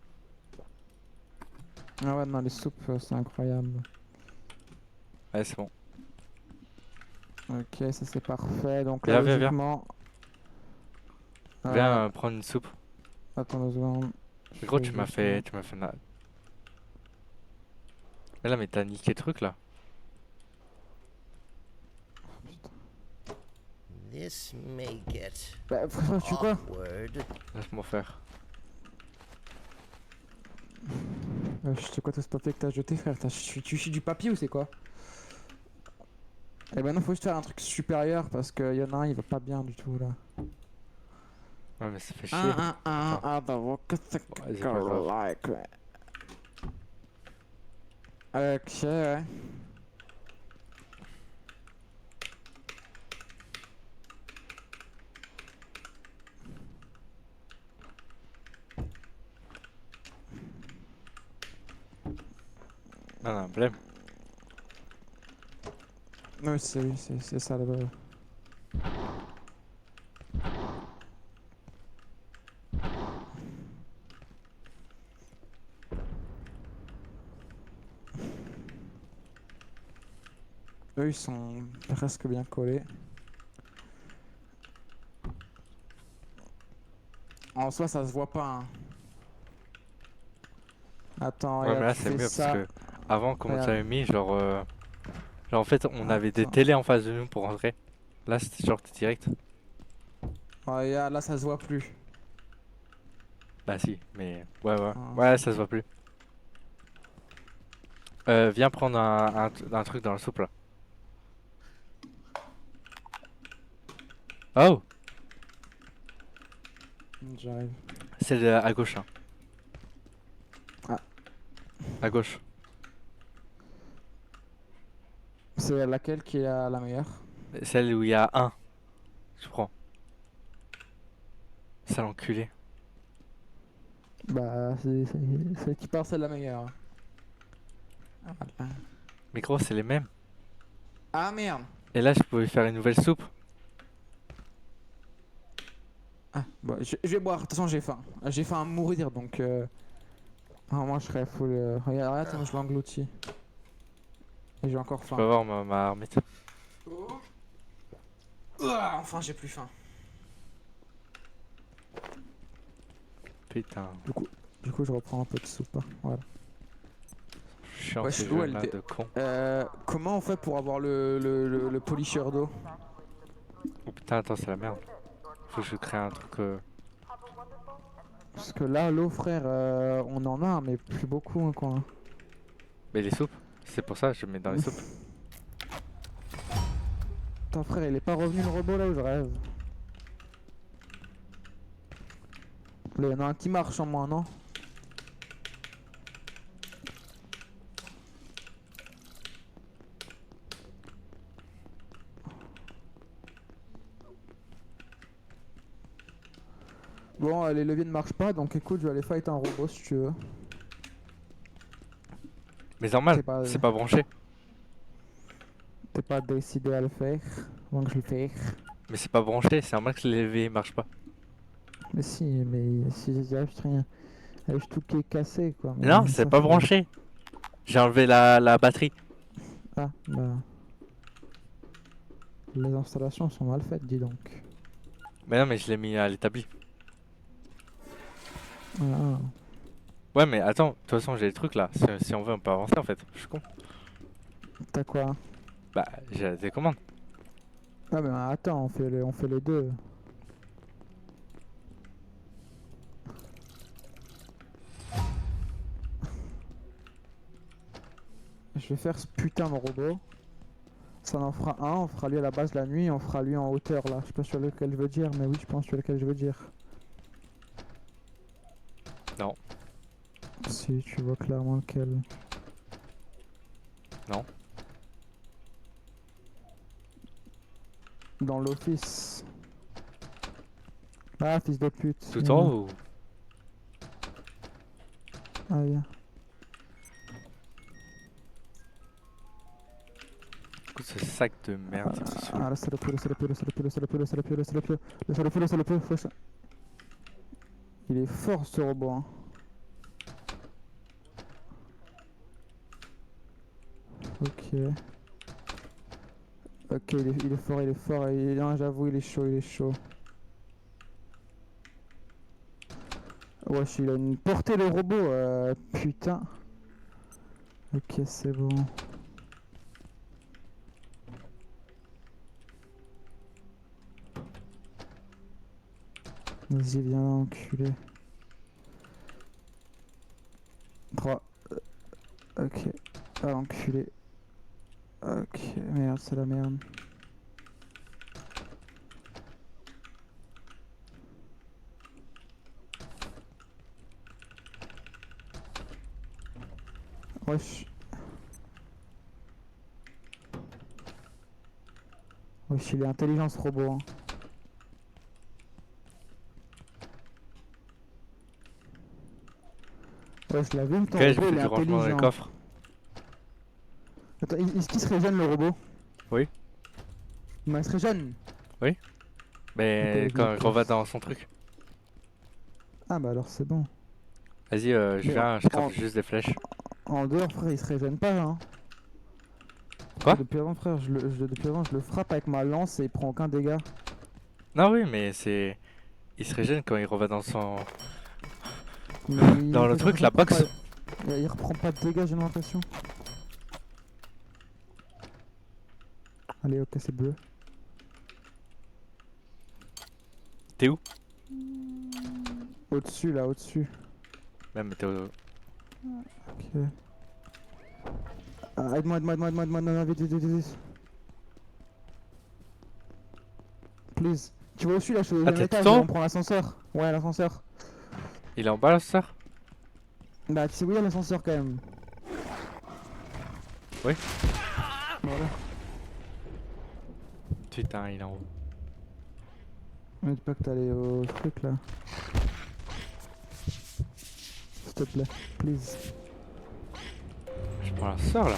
Ah ouais, non, les soupes, c'est incroyable. Allez, c'est bon. Ok, ça c'est parfait. Donc Viens, là, viens. logiquement... Viens prendre une soupe. Attends 2 secondes. Mais gros, Je tu vais m'as juste fait. mettre- Tu m'as fait. Mais là, mais t'as niqué le truc là. This may get Bah, frère, tu quoi? awkward. Laisse-moi faire. Je sais quoi tout ce papier que t'as jeté, frère? Tu chies du papier ou c'est quoi? Eh ben non, faut juste faire un truc supérieur parce qu'il y en a un, il va pas bien du tout là. Ouais, mais ça fait chier. Bon, Vas-y, pas grave. Ok, ouais. Non, blême. Oui, c'est ça le. ils sont presque bien collés. En soi, ça se voit pas. Hein. Attends, Ouais, mais regarde, là tu c'est fais mieux parce ça. que avant, comment tu Regarde. avais mis, genre en fait, on avait des Attends. télés en face de nous pour rentrer. Là, c'était genre t'es direct. Regarde, là, ça se voit plus. Bah si, mais ouais, Ah. ouais, ça se voit plus. Viens prendre un truc dans la soupe là. Oh, J'arrive. c'est à gauche, hein. Ah. À gauche. C'est laquelle qui est la meilleure? Celle où il y a un. Je prends. Sale enculé. Bah, c'est qui part, c'est la meilleure. Voilà. Mais gros, c'est les mêmes. Ah merde! Et là, je pouvais faire une nouvelle soupe. Ah, bon, je vais boire, de toute façon j'ai faim. J'ai faim à mourir donc. Moi je serais full. Regarde, attends, je l'engloutis. Et j'ai encore Je faim. peux avoir ma marmite. Enfin, j'ai plus faim. Putain. Du coup, je reprends un peu de soupe. Hein. Voilà. Chiant Ouais, ces l'eau, jeux elle là était- de con. Comment on fait pour avoir le polisseur d'eau? Oh putain, attends, c'est la merde. Faut que je crée un truc. Parce que là, l'eau, frère, on en a, mais plus beaucoup, hein, quoi. Mais les soupes, c'est pour ça que je mets dans les soupes. Attends, frère, il est pas revenu le robot là où je rêve. Là, il y en a un qui marche en moins, non? Bon, les leviers ne marchent pas, donc écoute, je vais aller fight un robot si tu veux. Mais normal, C'est pas- c'est pas branché. T'es pas décidé à le faire, donc je le fais. Mais c'est pas branché, c'est normal que les leviers marchent pas. Mais si il y a juste rien. Il y a juste tout qui est cassé, quoi. Mais Non, ça c'est pas fait- branché. J'ai enlevé la batterie. Ah, bah. Les installations sont mal faites, dis donc. Mais non, mais je l'ai mis à l'établi. Ah. Ouais, mais attends, de toute façon, j'ai les trucs là. Si on veut, on peut avancer en fait. Je suis con. T'as quoi? Bah, j'ai la télécommande. Ah, mais attends, on fait les deux. Je vais faire ce putain de robot. Ça en fera un, on fera lui à la base la nuit, on fera lui en hauteur là. Je sais pas sur lequel je veux dire, mais oui, je pense sur lequel je veux dire. Non. Si, tu vois clairement lequel. Non. Dans l'office. Ah, fils de pute. Tout en haut ou... Ah, viens. Écoute, ce sac de merde, il me saoule. Ah, là, c'est le peu, c'est le peu, c'est le peu, c'est le peu, c'est le peu, c'est le peu, c'est le peu, c'est le peu, faut ça. Il est fort ce robot, hein. Ok. Ok, il est fort, il est fort. Non, j'avoue, il est chaud, il est chaud. Wesh, il a une portée de robot, putain. Ok, c'est bon. Vas-y, viens là, enculé. 3. Ok. Ah, enculé. Ok, merde, c'est la merde. Wesh. Wesh, il est intelligent ce robot. Hein. Ouais, je l'ai vu, ton Ok, j'ai robot, fait il est du rangement dans les intelligent. coffres. Attends, est-ce qu'il se régène le robot? Oui. Mais il se régène. Mais Ok, quand ok. il va dans son truc. Ah bah alors c'est bon. Vas-y, je Mais viens, je en- craft juste des flèches. En dehors, frère, il se régène pas, hein. Quoi? Depuis avant, frère, depuis avant, je le frappe avec ma lance et il prend aucun dégât. Non, oui, mais c'est. Il se régène quand il revient dans son. Mais Dans le il truc, la reprend box. il reprend pas de dégâts, j'ai l'impression. Allez, ok, c'est bleu. T'es où? Au-dessus, là, au-dessus. Même, t'es au. Ok. Ah, aide-moi, non, vite, vite, vite, vite. Please. Tu vois au-dessus, là, je suis au Ah, deuxième t'es étage, tout en haut? on prend l'ascenseur. Ouais, l'ascenseur. Il est en bas, là, ça? Bah, tu sais où il y a l'ascenseur quand même. Oui. Voilà. Putain, il est en haut. Me dis pas que t'es allé au truc là. S'il te plaît, please. Je prends l'ascenseur, là.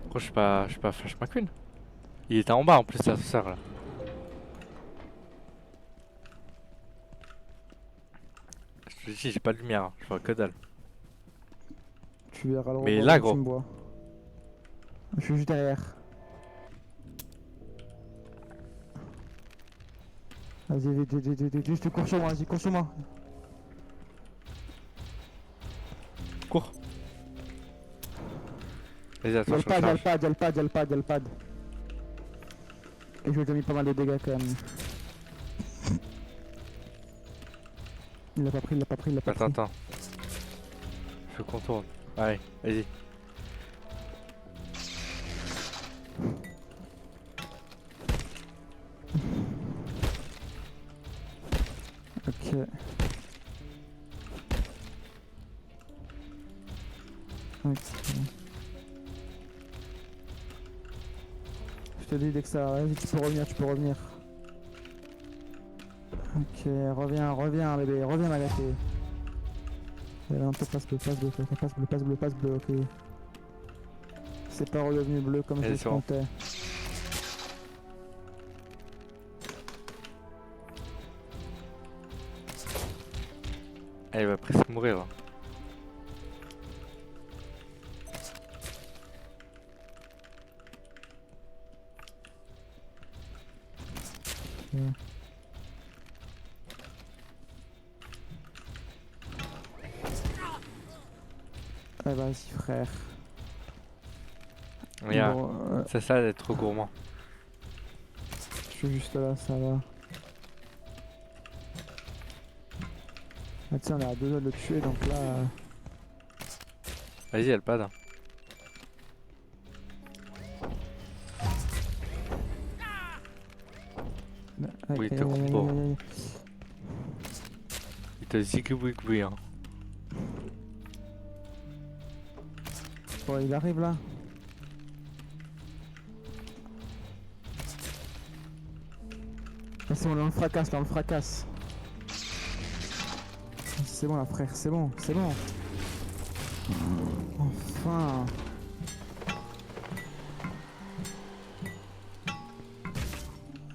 Pourquoi je suis pas Flash McQueen? Il était en bas en plus, l'ascenseur, là. Je te dis, j'ai pas de lumière, hein. Je vois que dalle. Tu verras le Mais robot là, quand gros. tu me vois. Je suis juste derrière. Vas-y, vite, vite, vite, vite, vite, juste cours sur moi, vas-y, cours sur moi. Cours. Vas-y, Y'a attends, le je pad, y'a le recharge. pad, y'a le pad, y'a le pad, y'a le pad. Et je lui ai déjà mis pas mal de dégâts quand même. Il l'a pas pris, il l'a pas pris, il l'a pas Attends, pris. attends. Je contourne. Allez, vas-y. Ok. Ok. Je te dis dès que ça... Vas-y, tu peux revenir, tu peux revenir. Ok, reviens bébé, reviens ma gâtée. Allez, un peu passe bleu, passe bleu, ok. C'est pas redevenu bleu comme je Allez, le c'est bon. comptais. Ah, il va presque mourir, là. Ah vas-y frère. Regarde, Bon, c'est ça d'être trop gourmand. je suis juste là, ça va. Ah tiens, on est à 2 doigts de le tuer donc là... Vas-y, y'a le pad. Oui, t'es combo. Il te zigouigoui, hein. Bon, il arrive là. Ah, c'est bon, là on le fracasse, là on le fracasse. C'est bon là frère, c'est bon, c'est bon. Enfin.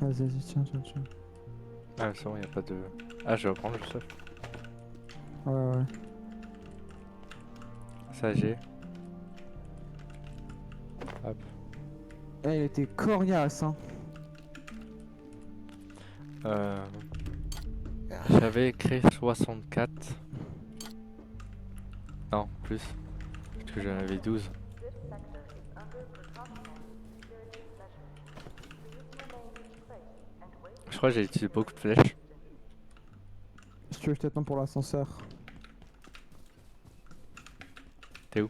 Vas-y, tiens. Ah, c'est bon, y'a pas de. Ah, je vais reprendre le seul. Ouais. Ça, j'ai. Hop. Eh, il était coriace, hein. J'avais créé 64. Non, plus. Parce que j'en avais 12. Je crois que j'ai utilisé beaucoup de flèches. Si tu veux, je t'attends pour l'ascenseur. T'es où?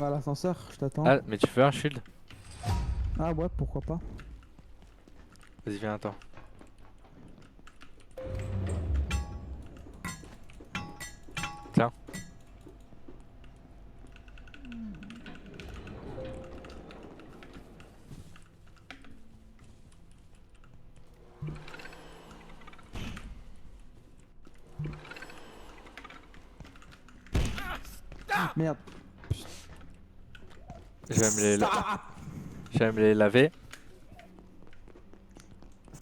À l'ascenseur, je t'attends. Ah, mais tu veux un shield? Ah ouais, pourquoi pas. Vas-y, viens, attends. Tiens. Merde. Je vais me les laver.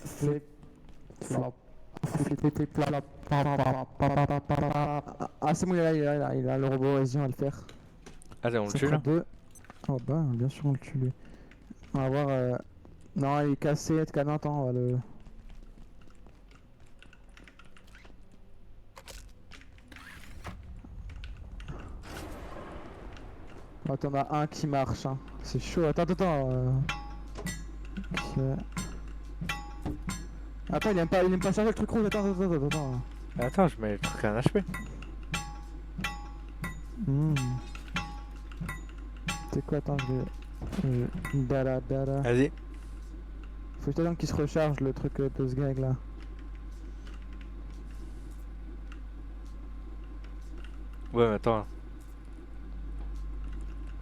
Flip. Flop. Flip, flop. Ah c'est bon, il est là, le robot, vas-y, on va le faire. Ah, on le Ça tue ferait là? 2. Oh bah, bien sûr, on le tue lui. On va voir. Non, il est cassé. Non, attends, on va le. Oh, t'en as un qui marche, hein. C'est chaud. Attends. Ok. Attends, il aime pas charger le truc rouge. Attends. Attends, je mets le truc à un HP. Hmm. C'est quoi? Attends, je vais. Dala. Vas-y. Faut que je t'attende qu'il se recharge le truc de ce gag là. Ouais, mais attends.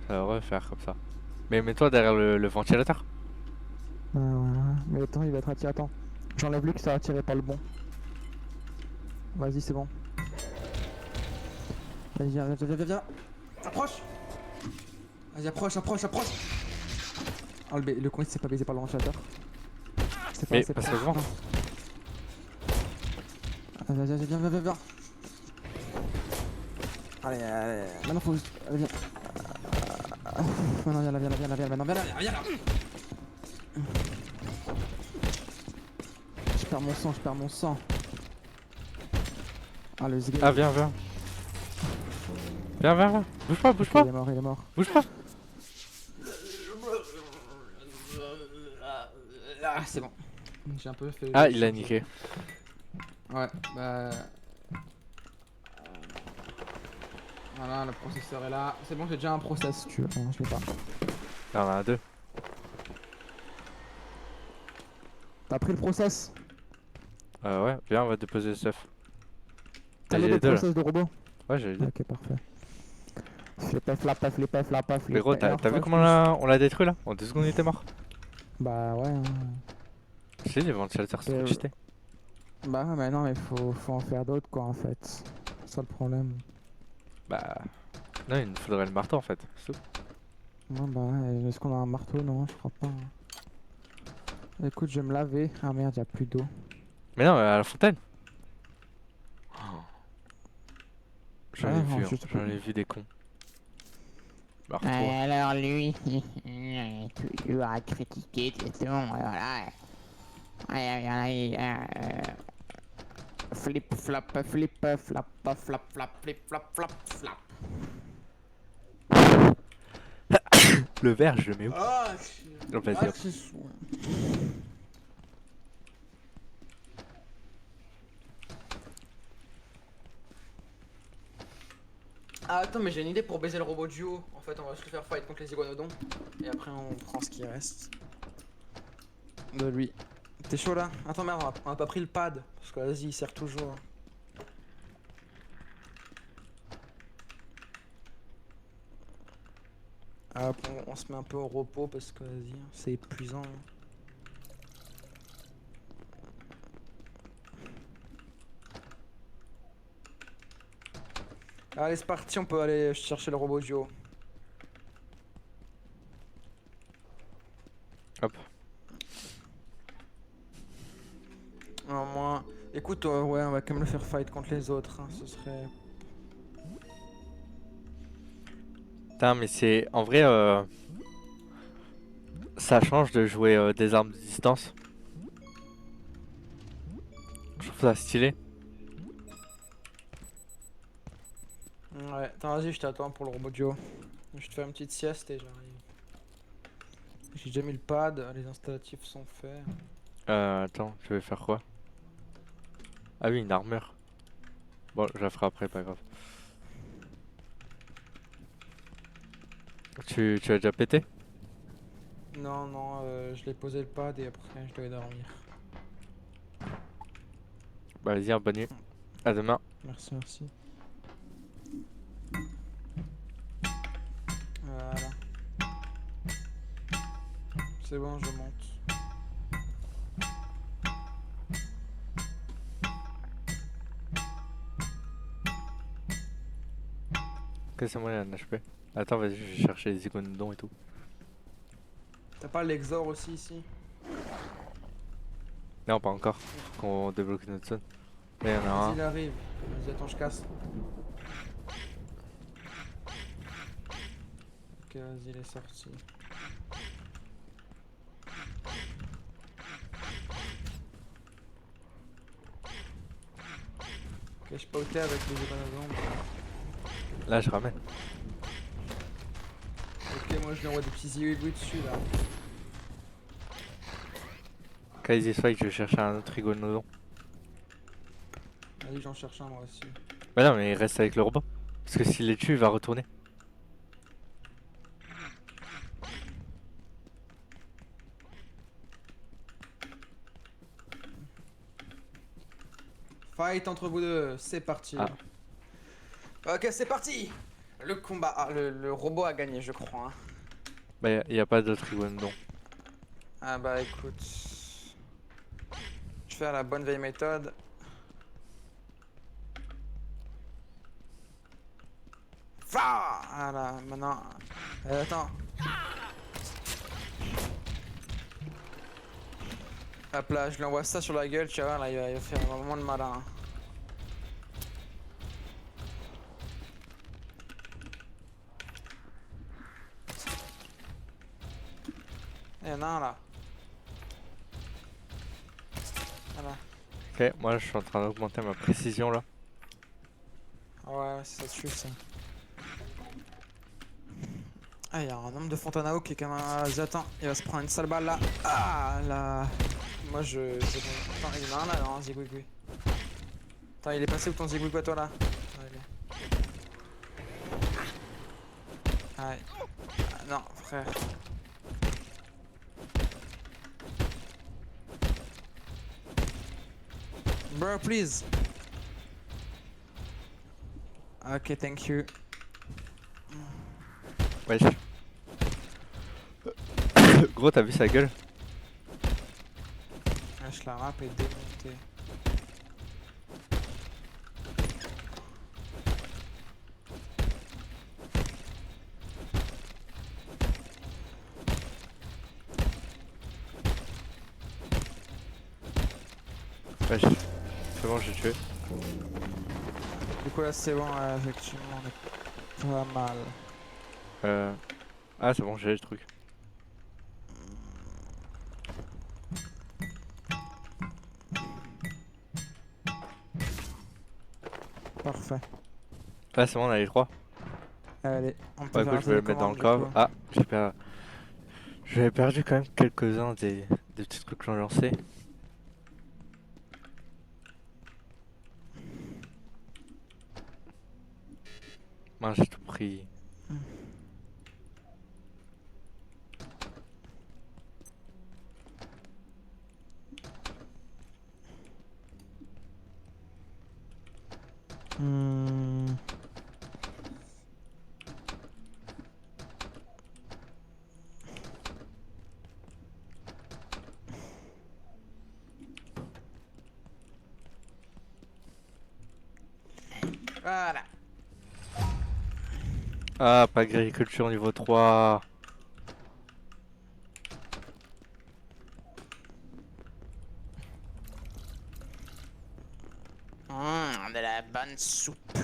Ça va refaire comme ça. Mais mets-toi derrière le ventilateur. Ouais. Mais attends, il va être attiré. Attends. J'enlève lui que ça va attiré par le bon. Vas-y, c'est bon. Vas-y, viens. Approche. Vas-y, approche. Oh, le coin il s'est pas baisé par le ventilateur. Mais passe le grand. Vas-y, viens. Allez, maintenant faut juste. Allez, viens. Maintenant, viens là. Je perds mon sang. Ah, le zgay. Ah, viens. Viens. Bouge pas. Il est mort. Bouge pas. Ah, c'est bon. J'ai un peu fait. Ah, il a niqué. Ouais, bah. Voilà, le processeur est là. C'est bon, j'ai déjà un process si tu veux. Non, je l'ai pas. Il y en a 2. T'as pris le process? Ouais, viens, on va déposer le stuff. T'as J'ai le les deux là. process de robot? Ouais, j'ai les deux. Ok, parfait. Flip, Mais gros, t'as vu comment on l'a détruit là? En 2 secondes, il était mort. Bah ouais. Je sais, les ventilateurs sont Euh, cheatés. Bah ouais, mais non, mais faut en faire d'autres quoi en fait. C'est ça le problème. Bah. Non, il nous faudrait le marteau en fait. C'est tout. Ouais, bah ouais, est-ce qu'on a un marteau? Non, je crois pas. Hein. Écoute, je vais me laver. Ah merde, y'a plus d'eau. Mais non, à la fontaine. J'en ai Ah, vu, non, je sais pas. j'en ai vu des cons. Marteau. Alors lui, toujours à critiquer, c'est bon, voilà. Flip, flap, flip, flap, flap. Le verre, je le mets où? Ah, Oh, vas-y, hop. Ah, attends, mais j'ai une idée pour baiser le robot duo. En fait, on va se le faire fight contre les iguanodons. Et après, on prend ce qui reste. De lui. T'es chaud là? Attends, merde, on a pas pris le pad. Parce que vas-y, il sert toujours. Ah, on se met un peu au repos parce que vas-y, c'est épuisant. Allez, c'est parti, on peut aller chercher le robot duo. Hop. Non, moi. Écoute, ouais, on va quand même le faire fight contre les autres. Hein, ce serait. Putain, mais c'est. En vrai, ça change de jouer des armes de distance. Je trouve ça stylé. Ouais, attends, vas-y, je t'attends pour le robot duo. Je te fais une petite sieste et j'arrive. J'ai déjà mis le pad, les installatifs sont faits. Attends, je vais faire quoi? Ah oui, une armure. Bon, je la ferai après, pas grave. Tu as déjà pété? Non, je l'ai posé le pad et après je dois dormir. Bah vas-y, hein, bonne nuit. À demain. Merci. Voilà. C'est bon, je monte. Que c'est moi, il y a un HP. Attends, vas-y, je vais chercher les iguanodons et tout. T'as pas l'exor aussi ici? Non, pas encore. Faut qu'on débloque notre zone. Là, il y en a Vas-y, un. il arrive. Vas-y, attends, je casse. vas-y, il est sorti. Ok, je suis pas au terre avec les ébanaisons. Là, je ramène. Ok, moi je lui envoie des petits zigouigous dessus là. Crazy Spike, je vais chercher un autre iguanodon. Vas-y, j'en cherche un moi aussi. Bah non, mais il reste avec le robot. Parce que s'il les tue, il va retourner. Fight entre vous deux, c'est parti. Ah. Ok, c'est parti. Le combat, le robot a gagné, je crois. Hein. Bah, y a pas d'autre iguanodon. Ah bah écoute, je vais faire la bonne vieille méthode. Voilà, maintenant. Attends. Hop là, je lui envoie ça sur la gueule, tu vois, là il va faire un moment de malin. Il y en a un là. Voilà. Ok, moi je suis en train d'augmenter ma précision là. Ouais, ça tue ça. Ah, il y a un homme de Fontanao qui est quand même. Attends, il va se prendre une sale balle là. Ah là. Moi je. Attends, il y en a un là, non, zigouigoui. Attends, il est passé où ton zigouigoui toi là? Ah, non, frère. Bro, please. Ok, thank you. Wesh. Gros, t'as vu sa gueule? Wesh, la rap est démontée. Wesh. C'est bon, j'ai tué. Du coup là c'est bon, effectivement on est pas mal. Ah, c'est bon, j'ai le truc. Parfait. Là, c'est bon, on a les 3. Allez, on peut Ouais, faire écoute, je vais le mettre dans le coffre. Ah, j'avais perdu quand même quelques-uns des petits trucs que j'en lancé. Mince, j'ai tout pris. Voilà. Ah, pas agriculture niveau 3. De la bonne soupe.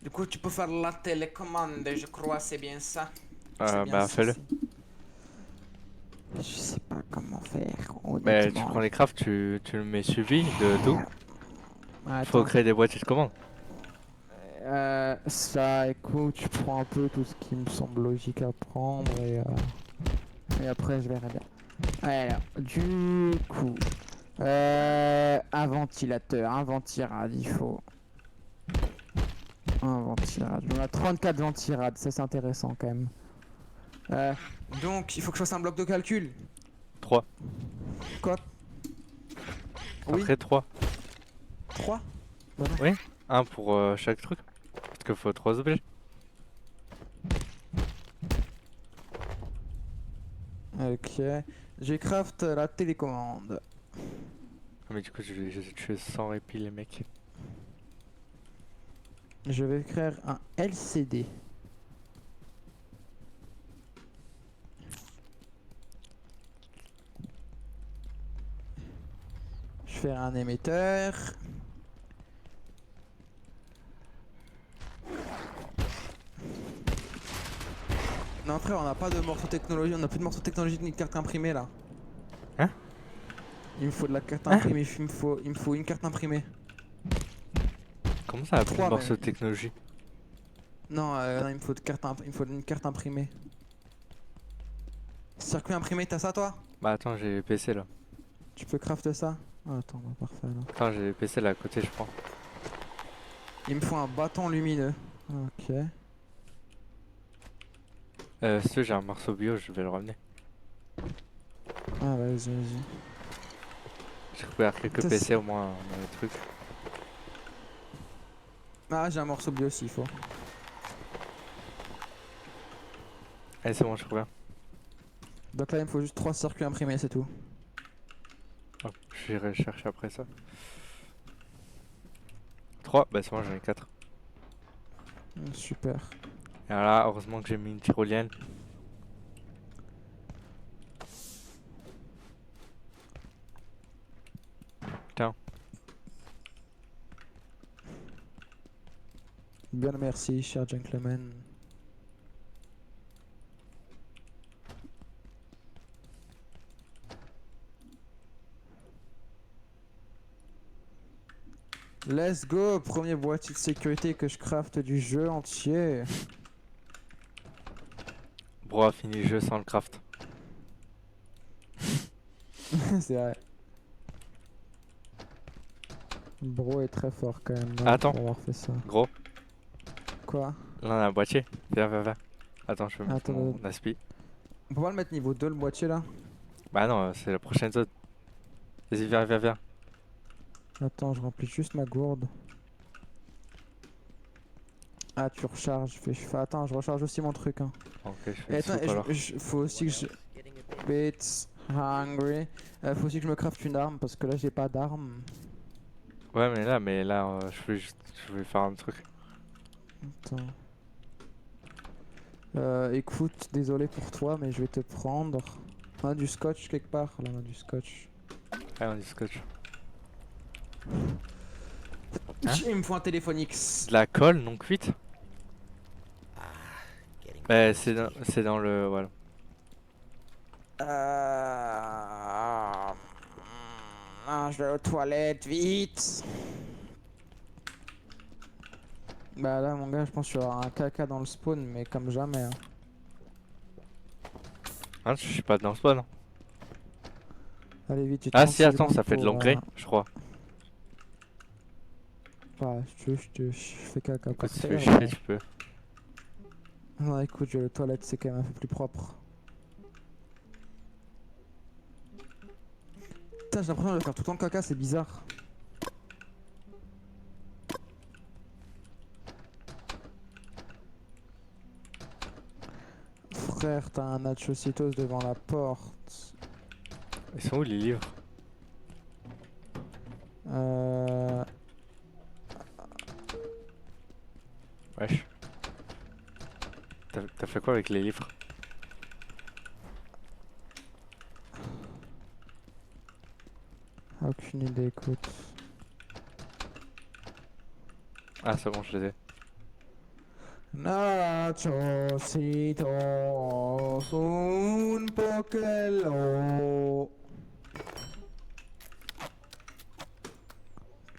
Du coup tu peux faire la télécommande, je crois, c'est bien ça. C'est bien Bah, ça, fais-le. Je sais pas comment faire, Bah, tu honnêtement. prends les crafts, tu le mets suivi de tout. Faut Attends. créer des boîtiers de commande. Ça, écoute, je prends un peu tout ce qui me semble logique à prendre et après je verrai bien. Alors, du coup, un ventilateur, un ventirad, il faut. Un ventirad. On a 34 ventirad, ça c'est intéressant quand même. Donc il faut que je fasse un bloc de calcul. 3. Quoi? Oui, Après 3. 3. Oui, un pour chaque truc. Parce qu'il faut 3 objets. Ok. J'ai craft la télécommande. Ah, mais du coup, j'ai tué sans répit les mecs. Je vais créer un LCD. Je vais faire un émetteur. Non frère, on n'a pas de morceaux technologie, on a plus de morceaux technologiques ni de carte imprimée là. Hein? Il me faut de la carte Hein? imprimée, il me faut une carte imprimée. Comment ça a plus de 3 morceaux même. de technologie? Non, non, il me faut il me faut une carte imprimée. Circuit imprimé, t'as ça toi? Bah attends, j'ai les PC là. Tu peux crafter ça? Ah, attends, bah parfait alors. Attends, j'ai les PC là à côté, je crois. Il me faut un bâton lumineux. Ok. Si j'ai un morceau bio, je vais le ramener. Ah, vas-y, vas-y. J'ai récupéré quelques Ça, PC au moins dans le truc. Ah, j'ai un morceau bio aussi, il faut. Allez, c'est bon, je reviens. Donc là, il me faut juste 3 circuits imprimés, c'est tout. Hop, j'irai chercher après ça. 3, bah c'est bon, j'en ai 4. Super. Et là, heureusement que j'ai mis une tyrolienne. Putain, Bien merci, cher gentleman. Let's go, premier boîtier de sécurité que je crafte du jeu entier. bro a fini le jeu sans le craft. C'est vrai. Bro est très fort quand même. Attends. Pour avoir fait ça. Gros, Quoi? là on a un boîtier. Viens, viens, viens. Attends, je vais mettre Attends, mon aspi. On peut pas le mettre niveau 2 le boîtier là? Bah non, c'est la prochaine zone. Vas-y, viens, viens, viens. Attends, je remplis juste ma gourde. Ah, tu recharges. Attends, je recharge aussi mon truc. Hein. Ok, je Et fais attends, soupe alors. faut aussi que je. Bits, hungry. Faut aussi que je me crafte une arme parce que là j'ai pas d'arme. Ouais, mais là, je vais faire un truc. Attends. Écoute, désolé pour toi, mais je vais te prendre. On a du scotch quelque part. Là, on a du scotch. Allez, on dit scotch. Il me faut un téléphone X. De la colle non cuite? Getting Bah, close to c'est dans le. Voilà. Je vais aux toilettes, vite. Bah là, mon gars, je pense qu'il y aura un caca dans le spawn, mais comme jamais. Hein. Hein, je suis pas dans le spawn. Hein. Allez, vite, j'ai Ah 30 si, attends, secondes ça fait de pour, l'engrais, je crois. Bah, je fais caca Écoute, par si tu terre, veux chier, mais- tu peux. Non, écoute, je vais aux toilettes, c'est quand même un peu plus propre. Putain, j'ai l'impression de faire tout le temps caca, c'est bizarre. Frère, t'as un nacho Cheetos devant la porte. Ils sont où les livres? Wesh. T'as fait quoi avec les livres? Aucune idée, écoute. Ah, c'est bon, je les ai. Nacho Cheetos, un poquelo.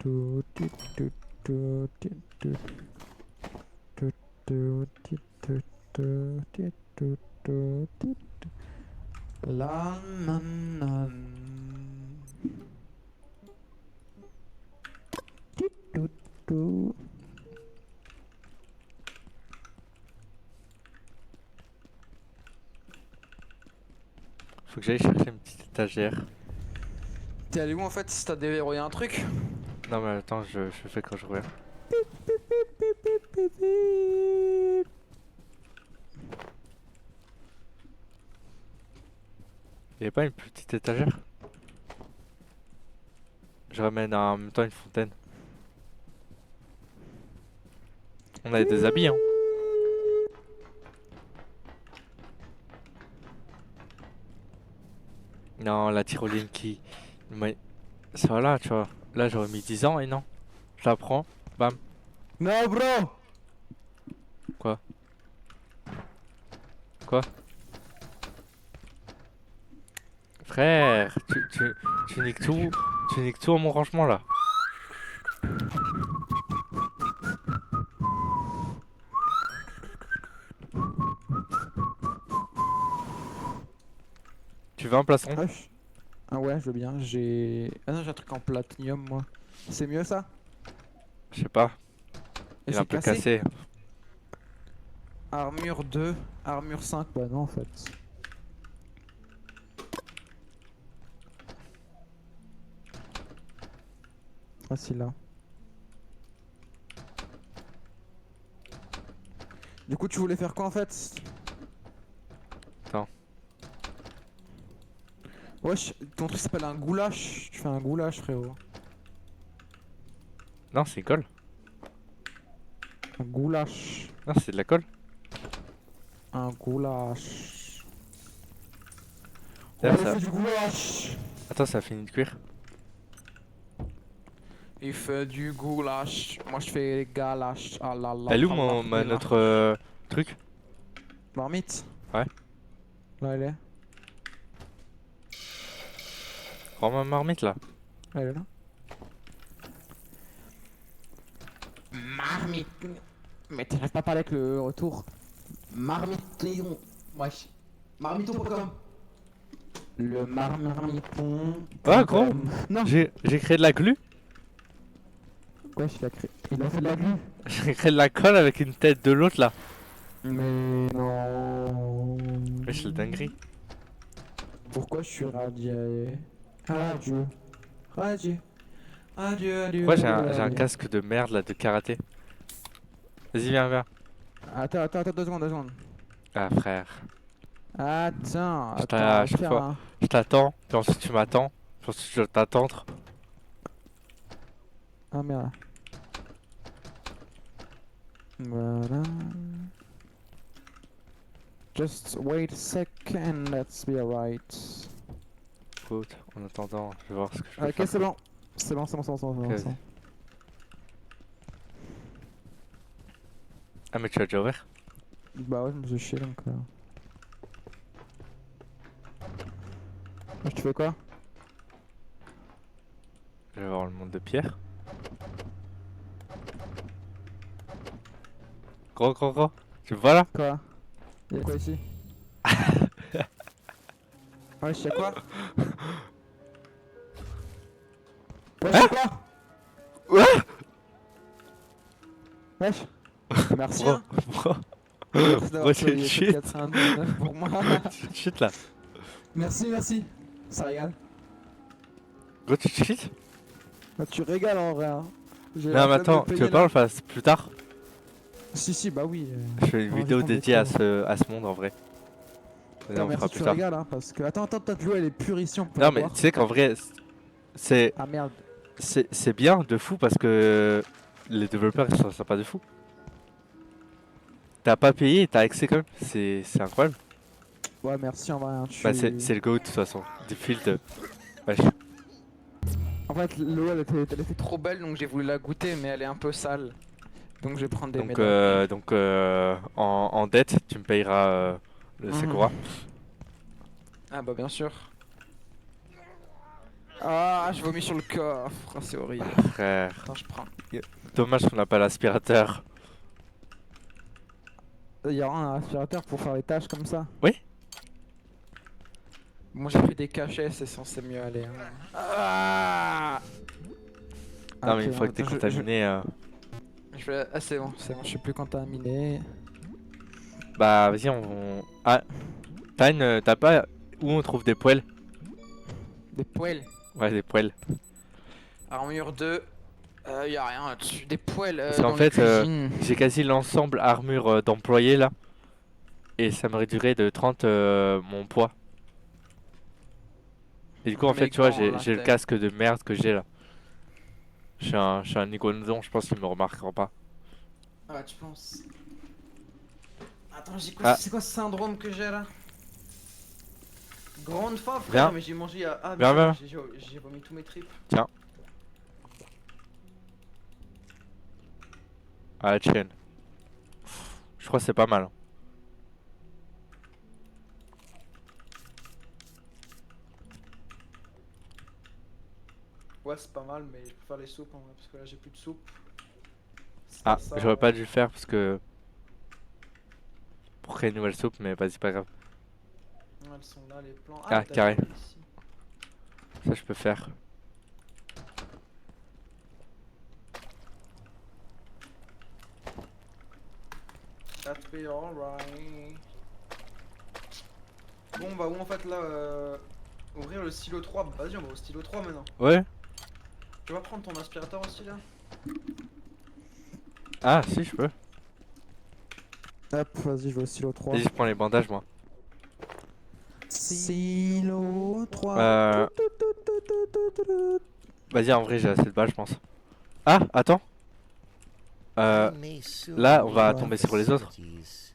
Tu, tu, tu, tu, tu, tu. Tu, tu, tu, tu, tu, tu, tu, tu, tu, tu. La nan nan. Tu, tu, tu. Faut que j'aille chercher une petite étagère. T'es allé où en fait? T'as déverrouillé un truc? Non mais attends, je fais quand je reviens. Y'a pas une petite étagère? Je ramène en même temps une fontaine. On a des habits hein. Non, la tyrolienne qui... Ça va là, tu vois. Là j'aurais mis 10 ans et non. Je la prends, bam. Non, bro! Quoi? Quoi? Frère, tu niques tout. Tu niques tout à mon rangement là. Tu veux un plastron? Ah, ah ouais, je veux bien. J'ai. Ah non, j'ai un truc en platinium, moi. C'est mieux ça? Je sais pas. Et Il est un c'est peu cassé. Armure 2, armure 5, bah non en fait. Facile là. Du coup, tu voulais faire quoi en fait? Attends. Wesh, ton truc s'appelle un goulash. Tu fais un goulash, frérot. Non, c'est colle. Un goulash. Non, c'est de la colle. Un goulash. D'ailleurs, Ouais, ça... il fait du goulash. Attends, ça a fini de cuire. Il fait du goulash. Moi, je fais les galaches. Ah là là. Elle est où là là, notre truc? marmite? Ouais. Là, elle est. Prends ma marmite là. Elle est là. Marmite. Mais t'arrêtes pas à parler avec le retour. Marmiton. Wesh. Marmiton.com. Le marmiton. Ah, gros. Non. J'ai créé de la glu. Wesh, il a fait de la glu. J'ai créé de la colle avec une tête de l'autre là. Mais non. Wesh, la dinguerie. Pourquoi je suis radié? Adieu. Radié. Adieu, adieu. Pourquoi j'ai adieu, un adieu. casque de merde là de karaté? Vas-y, viens. Attends, 2 secondes. Ah, frère. Attends, Je à attends, chaque tiens, fois. hein. Je t'attends, puis ensuite tu m'attends, puis ensuite je dois t'attendre. Ah merde. Voilà. Just wait a second, let's be alright. Écoute, en attendant, je vais voir ce que je peux Ok, faire. c'est bon. C'est bon. Ok, vas-y. Ah, mais tu as déjà ouvert? Bah ouais, je me suis chier donc. Tu fais quoi? Je vais voir le monde de Pierre. Gros. Tu me vois là? Quoi? Y'a quoi ici? Ouais, je sais quoi? Ouais, je sais quoi? Ouais. Wesh. Merci. Bro, Hein. bro. Merci d'avoir Bro, tu payé cheat. 4,99 pour moi. Tu cheat là. Merci. Ça régale. Gros, tu cheat? Bah, tu régales en vrai. Hein. J'ai Non, la mais flemme de attends, tu payer, veux pas là. le fasse plus tard? Si, bah oui. Je fais une on vidéo répond des dédiée à trucs. ce monde en vrai. Vas-y, Non, on fera merci, plus tu tard. régales, hein, parce que. Attends, ta l'eau elle est pure ici, on peut Non, la mais boire. tu sais qu'en vrai, c'est Ah merde. c'est bien de fou parce que les développeurs ils sont sympas de fou. T'as pas payé et t'as accès quand même. C'est incroyable. Ouais, merci en vrai. Hein, Bah, c'est le go de toute façon. Des filtres. Wesh. En fait, l'eau elle était trop belle donc j'ai voulu la goûter, mais elle est un peu sale. Donc je vais prendre des médailles. Donc en dette, tu me payeras le Mhm. Sakura. Ah bah bien sûr. Ah, je vomis sur le coffre, c'est horrible. Frère. Attends, je prends. Dommage qu'on n'a pas l'aspirateur. Il y aura un aspirateur pour faire les tâches comme ça? Oui. Moi j'ai pris des cachets, c'est censé mieux aller. Hein. Ah Non, mais ok, une fois que t'es attends, contaminé. je vais... Ah c'est bon, je suis plus contaminé. Bah, vas-y, Ah, t'as pas où on trouve des poêles? Des poêles. Ouais, des poêles. Armure 2. Y a rien là-dessus. Des poêles Parce qu'en dans fait, la cuisine. j'ai quasi l'ensemble armure d'employé là. Et ça me réduirait de 30 mon poids. Et du coup, en fait, tu vois, j'ai le casque de merde que j'ai là. Je suis un iguanodon, je pense qu'ils me remarqueront pas. Ah, tu penses? Attends, j'ai Ah. c'est quoi ce syndrome que j'ai là? Grande faim, frère, Viens. mais j'ai mangé à. Ah, Viens, mais viens. j'ai vomi tous mes tripes. Tiens. Ah, la tienne. Je crois que c'est pas mal. Ouais, c'est pas mal, mais je préfère les soupes en vrai, parce que là j'ai plus de soupe. Ah, Ça, j'aurais pas dû le faire parce que... Pour créer une nouvelle soupe, mais vas-y, pas grave. Elles sont là, les plans. Ah, mais t'as carré. des ici. Ça, je peux faire. That be alright. Bon, bah, où en fait là, ouvrir le stylo 3. Bah, vas-y, on va au stylo 3 maintenant. Ouais. Tu vas prendre ton aspirateur aussi là? Ah, si, je peux. Hop, vas-y, je vais au stylo 3. Vas-y, je prends les bandages, moi. Silo 3. Euh... Vas-y, en vrai, j'ai assez de balles, je pense. Ah, attends. I may soon Là, on va need tomber sur les autres. facilities.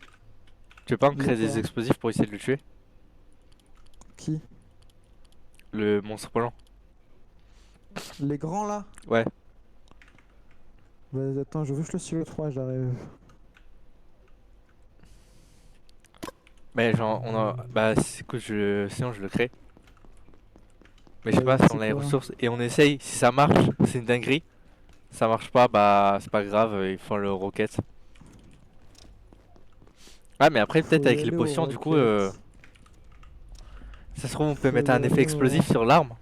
Tu veux pas me créer D'accord. des explosifs pour essayer de le tuer? Qui? Le monstre volant. Les grands là? Ouais. Vas-y, attends, je veux juste le stylo 3, j'arrive. Mais genre, on a... Bah, écoute, sinon je le crée. Mais je sais Bah, pas si c'est on a les quoi? ressources. Et on essaye, si ça marche, c'est une dinguerie. Ça marche pas, bah c'est pas grave, ils font le rocket. Ah, mais après, peut-être Faut y avec les aller aux potions, du coup, roquettes. ça se trouve, on peut Faut mettre y un effet aller explosif aux- sur l'arme.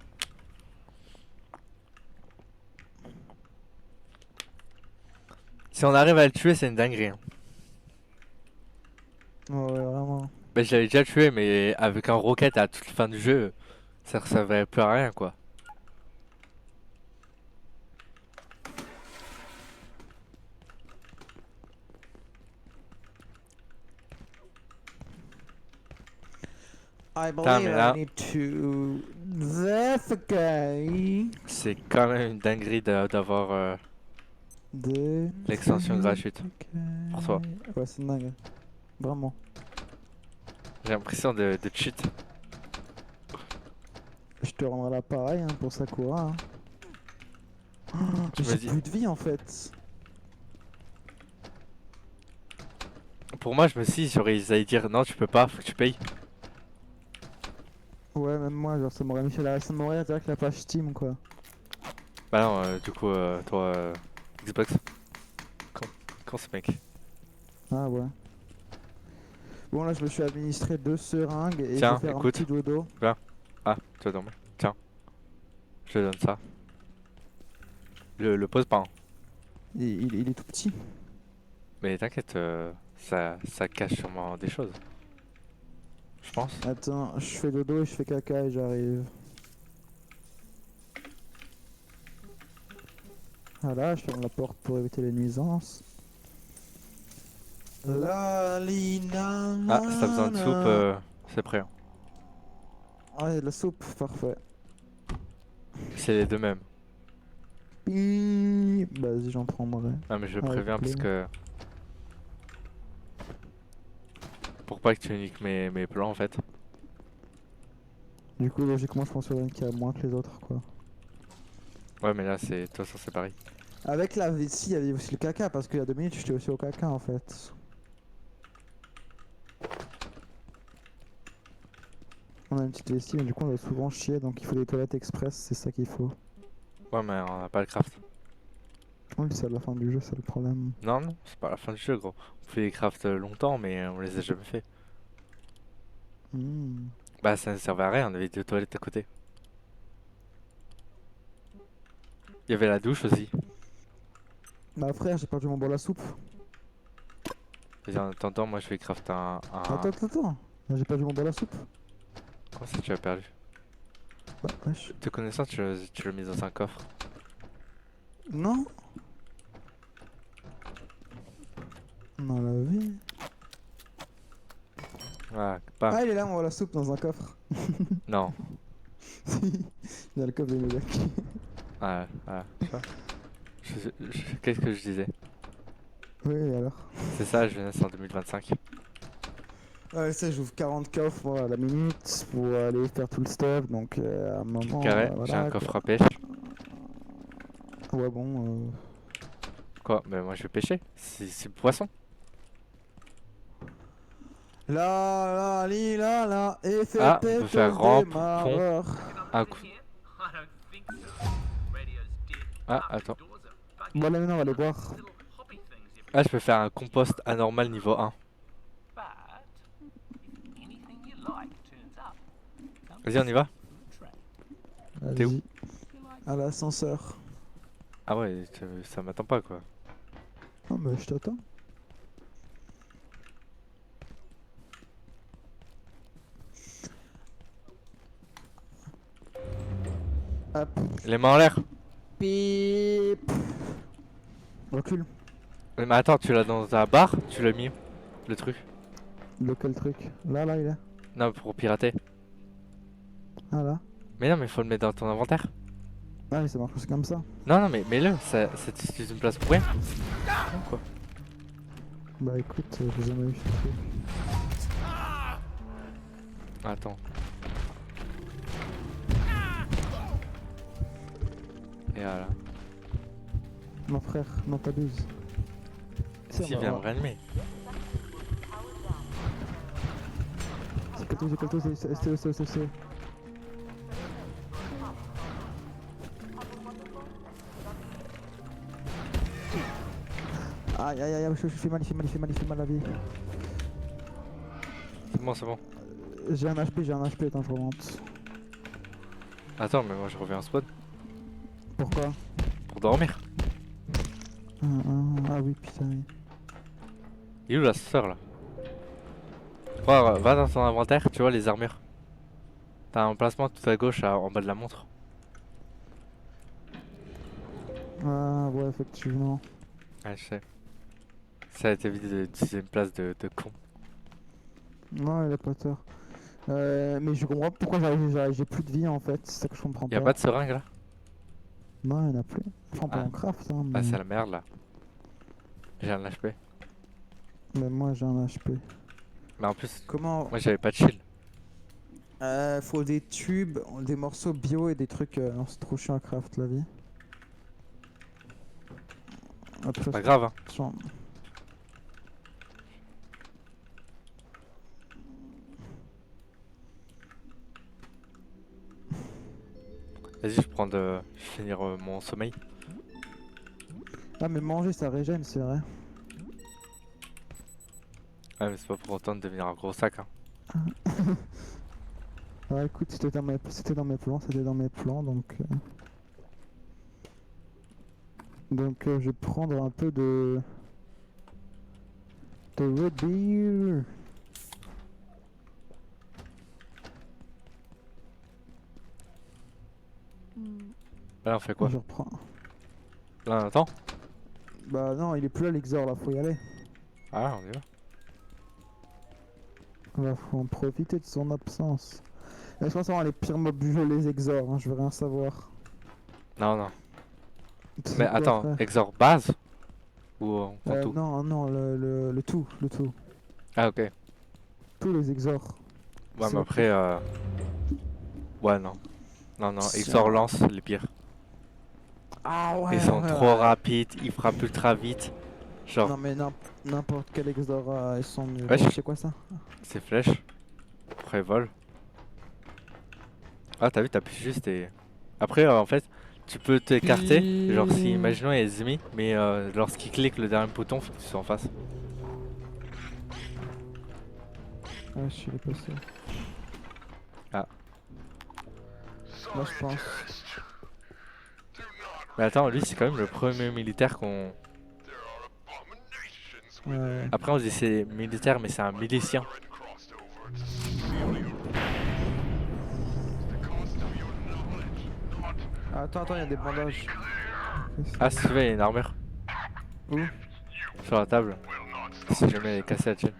Si on arrive à le tuer, c'est une dinguerie. Hein. Ouais, vraiment. Bah, je l'avais déjà tué, mais avec un rocket à toute la fin du jeu, ça servait plus à rien, quoi. I Putain, mais believe là- I need to defecate C'est quand même une dinguerie d'avoir l'extension gratuite. Pour toi. Ouais, c'est dingue. Vraiment. J'ai l'impression de cheat. Je te rendrai l'appareil hein, pour Sakura. Hein. Oh, Je me j'ai dis- plus de vie en fait. Pour moi, je me suis dit, genre, ils allaient dire non, tu peux pas, faut que tu payes. Ouais, même moi, genre ça m'aurait mis sur ça m'aurait direct la page Steam quoi. Bah non, du coup, toi, Xbox. Con ce mec. Ah ouais. Bon là je me suis administré 2 seringues et Tiens, je vais faire écoute. un petit dodo. Ah, tu vas dormir. Tiens, je te donne ça. Le pose pas. Hein. Il est tout petit. Mais t'inquiète, ça cache sûrement des choses. Je pense. Attends, je fais dodo et je fais caca et j'arrive. Voilà, je ferme la porte pour éviter les nuisances. La lina. Ah, si t'as besoin de soupe, c'est prêt. Hein. Ah, il y a de la soupe, parfait. C'est les deux mêmes. Vas-y, j'en prendrai. Ah, mais je Avec préviens parce plaisir. que. Pour pas que tu niques mes plans en fait. Du coup, logiquement, je pense qu'il y a moins que les autres, quoi. Ouais, mais là, de toute façon, c'est pareil. Avec la vessie, il y avait aussi le caca, parce qu'il y a 2 minutes, j'étais aussi au caca, en fait. On a une petite vessie, mais du coup, on doit souvent chier, donc il faut des toilettes express, c'est ça qu'il faut. Ouais, mais on a pas le craft. Oui, c'est à la fin du jeu, c'est le problème. Non, non, c'est pas la fin du jeu, gros. On fait les crafts longtemps, mais on les a jamais fait. Hmm. Bah, ça ne servait à rien, on avait 2 toilettes à côté. Il y avait la douche aussi. Bah, frère, j'ai perdu mon bol à soupe. Vas-y, en attendant, moi je vais crafter un. Attends. J'ai perdu mon bol à soupe. Comment ça, tu as perdu? Bah, wesh. Te connaissant, tu l'as mis dans un coffre. Non. On l'a vu. Ah, bam. Ah, il est là, mon bol à soupe, dans un coffre. Non. Il y a le coffre de Miyazaki. Ah, tu vois. Qu'est-ce que je disais? Oui, et alors? C'est ça, jeunesse en 2025. Ouais, ça, j'ouvre 40 coffres moi, à la minute pour aller faire tout le stuff, donc à un moment. Carré, j'ai voilà, un coffre quoi. à pêche. Ouais, bon. Quoi? Mais moi je vais pêcher. C'est le poisson. La et Ah, on peut faire rampe, pont. Nothing Un coup. here? I don't think so. Ready Ah, attends. Bon, là, maintenant, on va aller voir. Ah, je peux faire un compost anormal niveau 1. Vas-y, on y va. T'es où? Vas-y. À l'ascenseur. Ah ouais, ça m'attend pas quoi. Oh, mais je t'attends. Hop. Les mains en l'air. Pip. Recule. Mais attends, tu l'as dans ta barre? Tu l'as mis où, le truc? Lequel truc? Là, il est. Non, pour pirater. Ah, là. Mais non, mais faut le mettre dans ton inventaire. Ah, oui, ça marche comme ça. Non, non, mais mets-le, ça t'utilise une place pour rien. Non, quoi. Bah, écoute, j'ai jamais vu ce truc. Attends. Et voilà. Mon frère, non, t'abuses. Si, viens me réanimer. C'est calto, c'est. Aïe, aïe, aïe, je fais mal, il fait mal la vie. C'est bon. J'ai un HP, attends, je remonte. Attends, mais moi je reviens en spawn. Pourquoi? Pour dormir. Ah oui, putain, oui. Il est où l'ascenseur là? Va dans ton inventaire, tu vois les armures. T'as un emplacement tout à gauche en bas de la montre. Ah ouais, effectivement. Ouais, je sais. Ça a été vite d'utiliser une place de con. Non, il a pas tort. Mais je comprends pas pourquoi j'ai plus de vie en fait, c'est ça que je comprends Y'a pas. pas de seringue là? Non, il y en a plus. Enfin, on peut Ah. en craft, hein, Ah, mais... c'est la merde là. J'ai un HP. mais moi j'ai un HP. Mais en plus, Comment? moi j'avais pas de shield. Faut des tubes, des morceaux bio et des trucs. Non, c'est trop chiant à craft la vie. Après, C'est pas grave, hein. attention. Vas-y, je finir mon sommeil. Ah, mais manger ça régène, c'est vrai. Ouais, mais c'est pas pour autant de devenir un gros sac, hein. Ah, écoute, c'était dans mes plans, donc. Donc, je vais prendre un peu de red beer. Là, on fait quoi? Je reprends. Là, on attend? Bah non, il est plus là l'exor là, faut y aller. Ah, on y va. Faut en profiter de son absence. Mais je pense avoir les pires mobs du jeu, les exors, hein, je veux rien savoir. Non. C'est Mais quoi, attends, frère Exor base? Ou on prend tout? Non, le tout. Ah, ok. Tous les exors. Ouais, C'est mais après, ouais, non. Non, C'est Exor un- lance les pires. Ah ouais. Ils sont ouais, trop ouais. rapides, ils frappent ultra vite. Genre, Non mais n'importe quel exor, ils sont nuls. Wesh. Oh, c'est quoi ça? c'est flèche. Après, vol. Ah, t'as vu, t'appuies juste et... Après, en fait, tu peux t'écarter. Genre, si, imaginons, il y a des ennemis, mais lorsqu'ils cliquent le dernier bouton, faut que tu sois en face. Ah, je suis passé. Ah. Moi je pense. Mais attends, lui, c'est quand même le premier militaire qu'on... Ouais. Après, on se dit c'est militaire, mais c'est un milicien. Attends, il y a des bandages. Ah, si tu veux, il y a une armure. Où? Sur la table. Si jamais elle est cassée la tienne.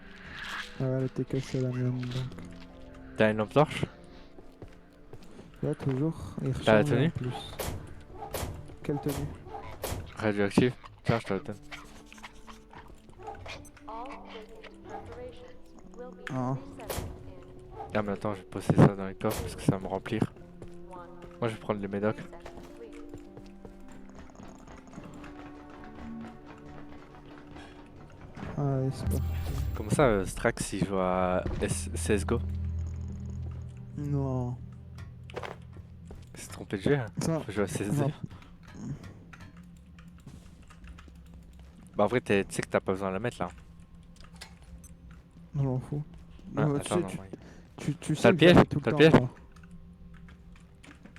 Ah ouais, elle était cassée la mienne donc. T'as une lampe torche? Là toujours. Il T'as la recharge tenue? en plus. Quelle tenue? Radioactive? Tiens, je te la donne. Ah. Ah, mais attends, je vais poser ça dans les coffres parce que ça va me remplir. Moi, je vais prendre les médocs. Ah ouais, c'est parti. Comment ça, Strax, il joue à CSGO? Non. Il s'est trompé de jeu, hein. Ça, Faut jouer à CSD. Bah en vrai, tu sais que t'as pas besoin de la mettre là. Je m'en fous. Ah, Tu attends, sais, non, tu, ouais. tu T'as sais le que je la piège? mets tout T'as le le temps, piège?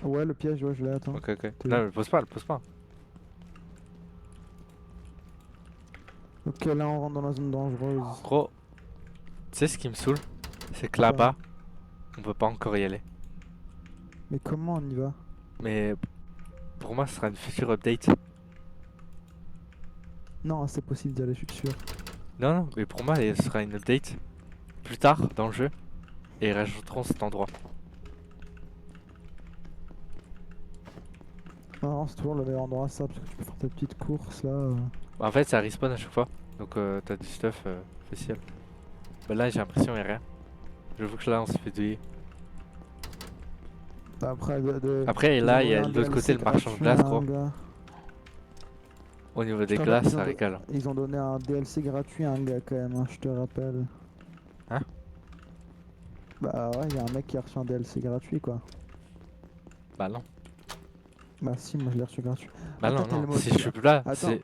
moi. Ouais, le piège, ouais, je l'ai, attends. Ok, ok. T'es Non, où? mais pose pas, pose pas. Ok, là on rentre dans la zone dangereuse. Gros, tu sais ce qui me saoule? C'est que Quoi? là-bas, on peut pas encore y aller. Mais comment on y va? Mais pour moi, ce sera une future update. Non, c'est possible d'y aller, je suis sûr. Non, non, mais pour moi, ce sera une update plus tard dans le jeu et ils rajouteront cet endroit. Non, c'est toujours le meilleur endroit ça, parce que tu peux faire ta petite course là. Bah, en fait, ça respawn à chaque fois, donc t'as du stuff spécial. Bah là, j'ai l'impression qu'il n'y a rien. J'avoue que là, on s'est fait douiller. Après, Après, ils là, ont il y a donné de un l'autre côté DLC le marchand de gratuit glace, à un gros. gars. Au niveau Je des te glaces, rappelle, ça régale. Ils ont donné un DLC gratuit à un gars quand même, hein, je te rappelle. Hein? Bah ouais, il y a un mec qui a reçu un DLC gratuit quoi. Bah non. Bah si, moi je l'ai reçu gratuit. Bah Attends, non, t'as le non. mode Si je suis plus là, Attends. c'est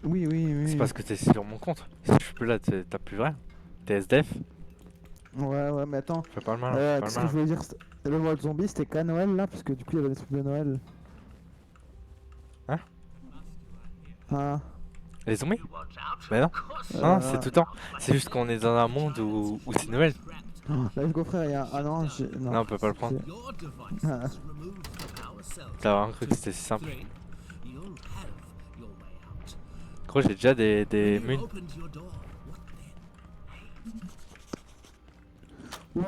Oui, oui. parce que t'es sur mon compte. Si je suis plus là, t'as plus rien. T'es SDF. Ouais, mais attends. Fais pas le malin, fais pas Qu'est-ce le que je malin. voulais dire? Le mode zombie c'était qu'à Noël là, parce que du coup il y avait des trucs de Noël. Hein? Ah. Les zombies? Bah non. Non, c'est tout le temps. C'est juste qu'on est dans un monde où c'est Noël. Là, le coffret, il y a. Ah non, j'ai. Non, on peut pas le prendre. Ah. T'as vraiment cru que c'était si simple. Gros, j'ai déjà des mules. Ouh.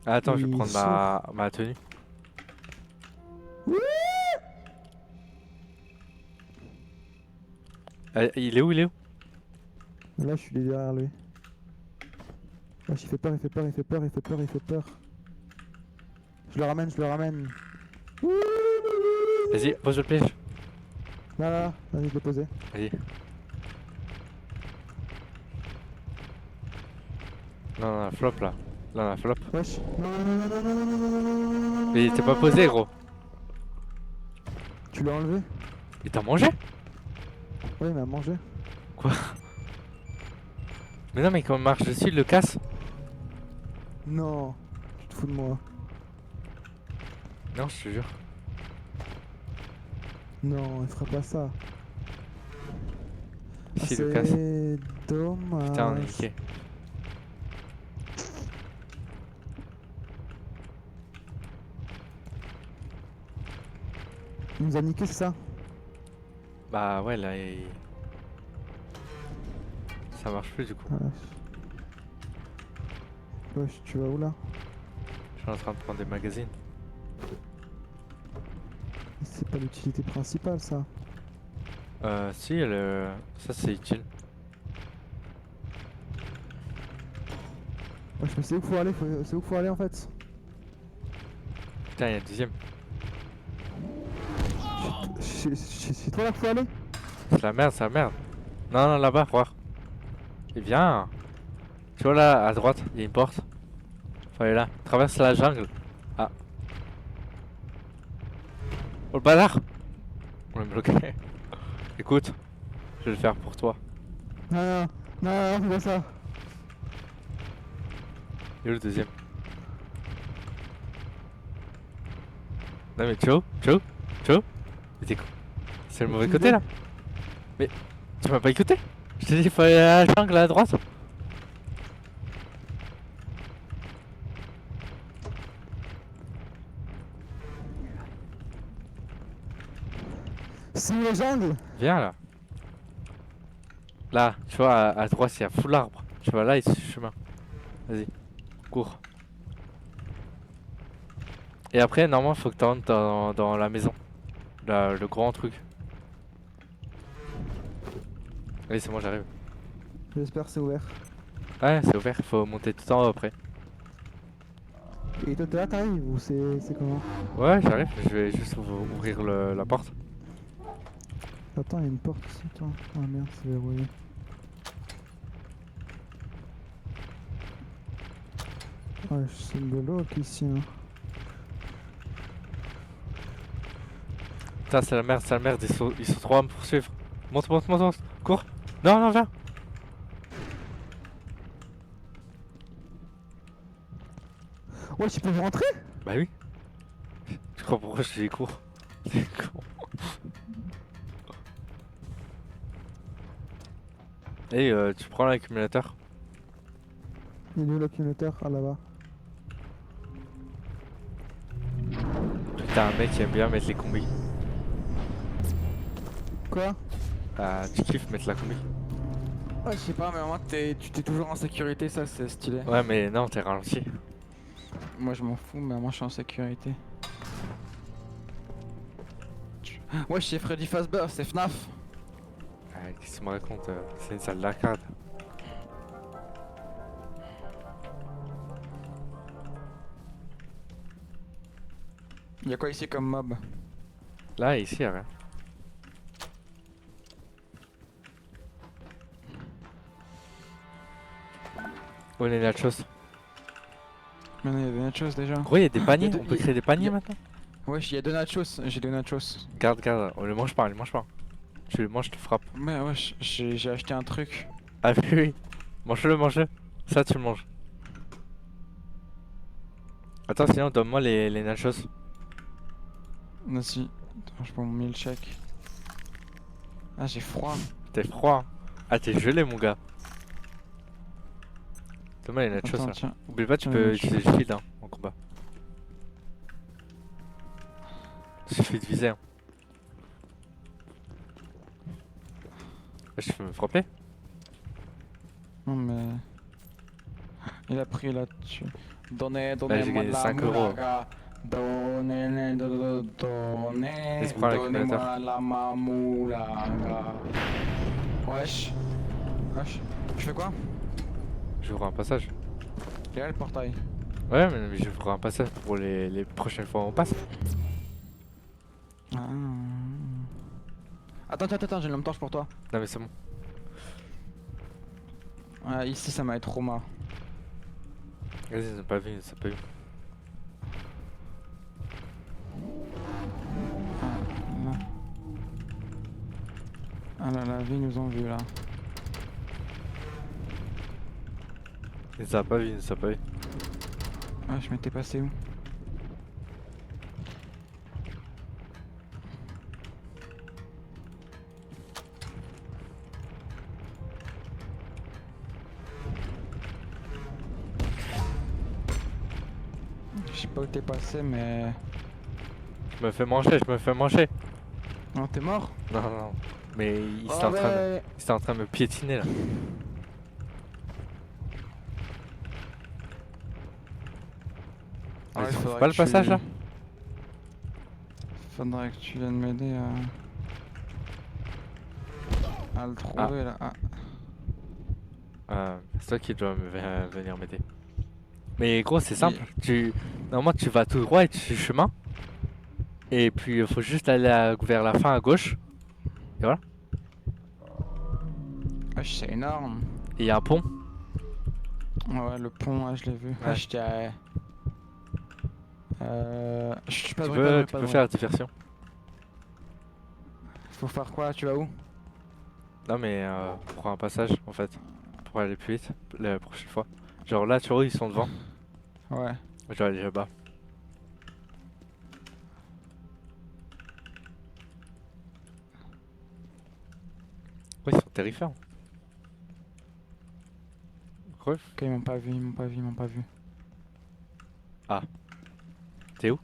Ah, attends, je vais Oui, prendre ma tenue. Il est où? Il est où? Là, je suis derrière lui. Wesh, il fait peur. Je le ramène. Vas-y, pose le piège. Là, vas-y, je l'ai posé. Vas-y. Non, non, flop là. Là, on a flop. Wesh. Non. Mais t'es pas posé, gros. Tu l'as enlevé? Il t'a mangé? Oui, il m'a mangé. Quoi? Mais non, mais quand on marche dessus, il le casse. Non. Tu te fous de moi. Non, je te jure. Non, il fera pas ça. Si, il le casse. C'est dommage. Putain, on est niqué. Il nous a niqué, c'est ça? Bah ouais, là, ça marche plus du coup. Wesh, tu vas où là? Je suis en train de prendre des magazines. C'est pas l'utilité principale ça. Si, ça c'est utile. Wesh, mais c'est où qu'il faut aller? C'est où qu'il faut aller en fait? Putain, il y a le deuxième. C'est toi là qu'il faut aller? C'est la merde, c'est la merde. Non, non, là-bas, regarde. Et viens. Tu vois là, à droite, il y a une porte. Faut aller là. Traverse la jungle. Ah. Oh le bâtard! On est bloqué. Écoute, je vais le faire pour toi. Non, fais pas ça. Et où le deuxième? Non mais ciao. Mais t'es con. C'est le mauvais côté là. Mais tu m'as pas écouté? Je t'ai dit il faut aller à la jungle à droite. C'est où la jungle? Viens là. Là, tu vois, à droite, il y a full arbre. Tu vois, là, il y a ce chemin. Vas-y, cours. Et après, normalement, faut que tu rentres dans la maison. Le grand truc. Allez, c'est bon, j'arrive. J'espère que c'est ouvert. Ouais, c'est ouvert, faut monter tout en haut après. Et toi t'es là, t'arrives ou c'est comment? Ouais, j'arrive, je vais juste ouvrir la porte. Attends, il y a une porte ici, toi. Ah merde, c'est verrouillé. Ouais, c'est de l'eau ici. Hein. Putain, c'est la merde, ils sont trop à me poursuivre. Monte, monte, monte, monte. Cours. Non, non, viens. Ouais, tu peux rentrer? Bah oui. Je crois pourquoi je dis cours. C'est con. Et tu prends l'accumulateur. Il est où l'accumulateur? Ah là-bas. T'as un mec qui aime bien mettre les combis. Quoi? Ah, tu kiffes mettre la combi. Ah, je sais pas, mais moi, tu t'es toujours en sécurité, ça, c'est stylé. Ouais, mais non, t'es ralenti. Moi, je m'en fous, mais moi, je suis en sécurité. Ouais, c'est Freddy Fazbear, c'est FNAF. Ah, qu'est-ce qu'il me raconte c'est une salle d'arcade. Y'a quoi ici comme mob? Là, ici, y'a rien. Où est les nachos? Maintenant, y'a des nachos déjà. Gros, y'a des paniers, Y a deux- on peut créer des paniers y a- maintenant. Wesh, y'a deux nachos, j'ai deux nachos. Garde, garde, on les mange pas, on les mange pas. Tu les manges, je te frappe. Ouais, wesh, j'ai acheté un truc. Ah oui, oui. Mange-le, mange-le. Ça, tu le manges. Attends, sinon, donne-moi les nachos. Vas-y, attends, je prends mon milkshake. Ah, j'ai froid. T'es froid. Ah, t'es gelé, mon gars. Donne-moi les nachos, Attends, là. tiens. Oublie pas, tu Ouais, peux je- utiliser le shield hein, en combat. Suffit de viser. Hein. Je peux me frapper? Non, mais. Il a pris là-dessus. j'ai Donnez-moi gagné de la 5 euros. moulaga. Donnez, Laisse prendre l'accumulateur. donnez-moi la mamoulaga. Wesh. Wesh. Je fais quoi? J'ouvre un passage. Il est là le portail. Ouais, mais j'ouvre un passage pour les prochaines fois où on passe. Ah. Attends, j'ai une lampe torche pour toi. Non, mais c'est bon. Ah, ici ça m'a été trauma. Vas-y, ils ont pas vu, ils ont pas vu. Là. Ah là, la vie ils nous ont vu là. Ils nous ont pas vu, ils nous ont pas vu. Ah, je m'étais passé où? Je sais pas où t'es passé, mais. Je me fais manger, je me fais manger. Non, t'es mort? Non, non. Mais il Oh, était en train de... ouais. il était en train de me piétiner là. Ouais, Vas-y, faudrait faut pas que le passage tu- là? Faudrait que tu viennes m'aider à le trouver là. Ah. C'est toi qui dois venir m'aider. Mais gros, c'est simple. Normalement, tu vas tout droit et tu suis le chemin. Et puis, il faut juste aller vers la fin à gauche. Et voilà. Wesh, c'est énorme. Et il y a un pont. Ouais, le pont, ouais, je l'ai vu. Ouais. Wesh, t'es. Je suis pas Tu de peux, bruit, tu pas de peux bruit. faire la diversion. Faut faire quoi? Tu vas où? Non, mais prends un passage en fait. Pour aller plus vite la prochaine fois. Genre là, tu vois, ils sont devant. Ouais. Je dois aller là-bas. Ouais, ils sont terrifiants. Quoi? Ok, ils m'ont pas vu, ils m'ont pas vu, ils m'ont pas vu. T'es où?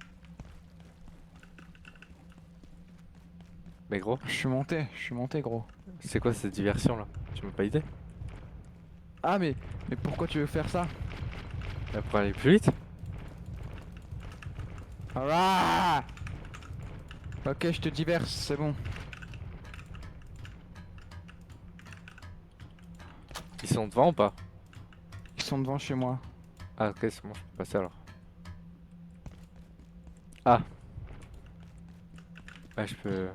Mais gros, Je suis monté gros. c'est quoi cette diversion là? Tu m'as pas idée? Ah mais pourquoi tu veux faire ça? Pour aller plus vite? Ah ok, je te diverse, c'est bon. Ils sont devant ou pas? Ils sont devant chez moi. Ah ok, c'est bon, je peux passer alors. Ah. Ouais, je peux...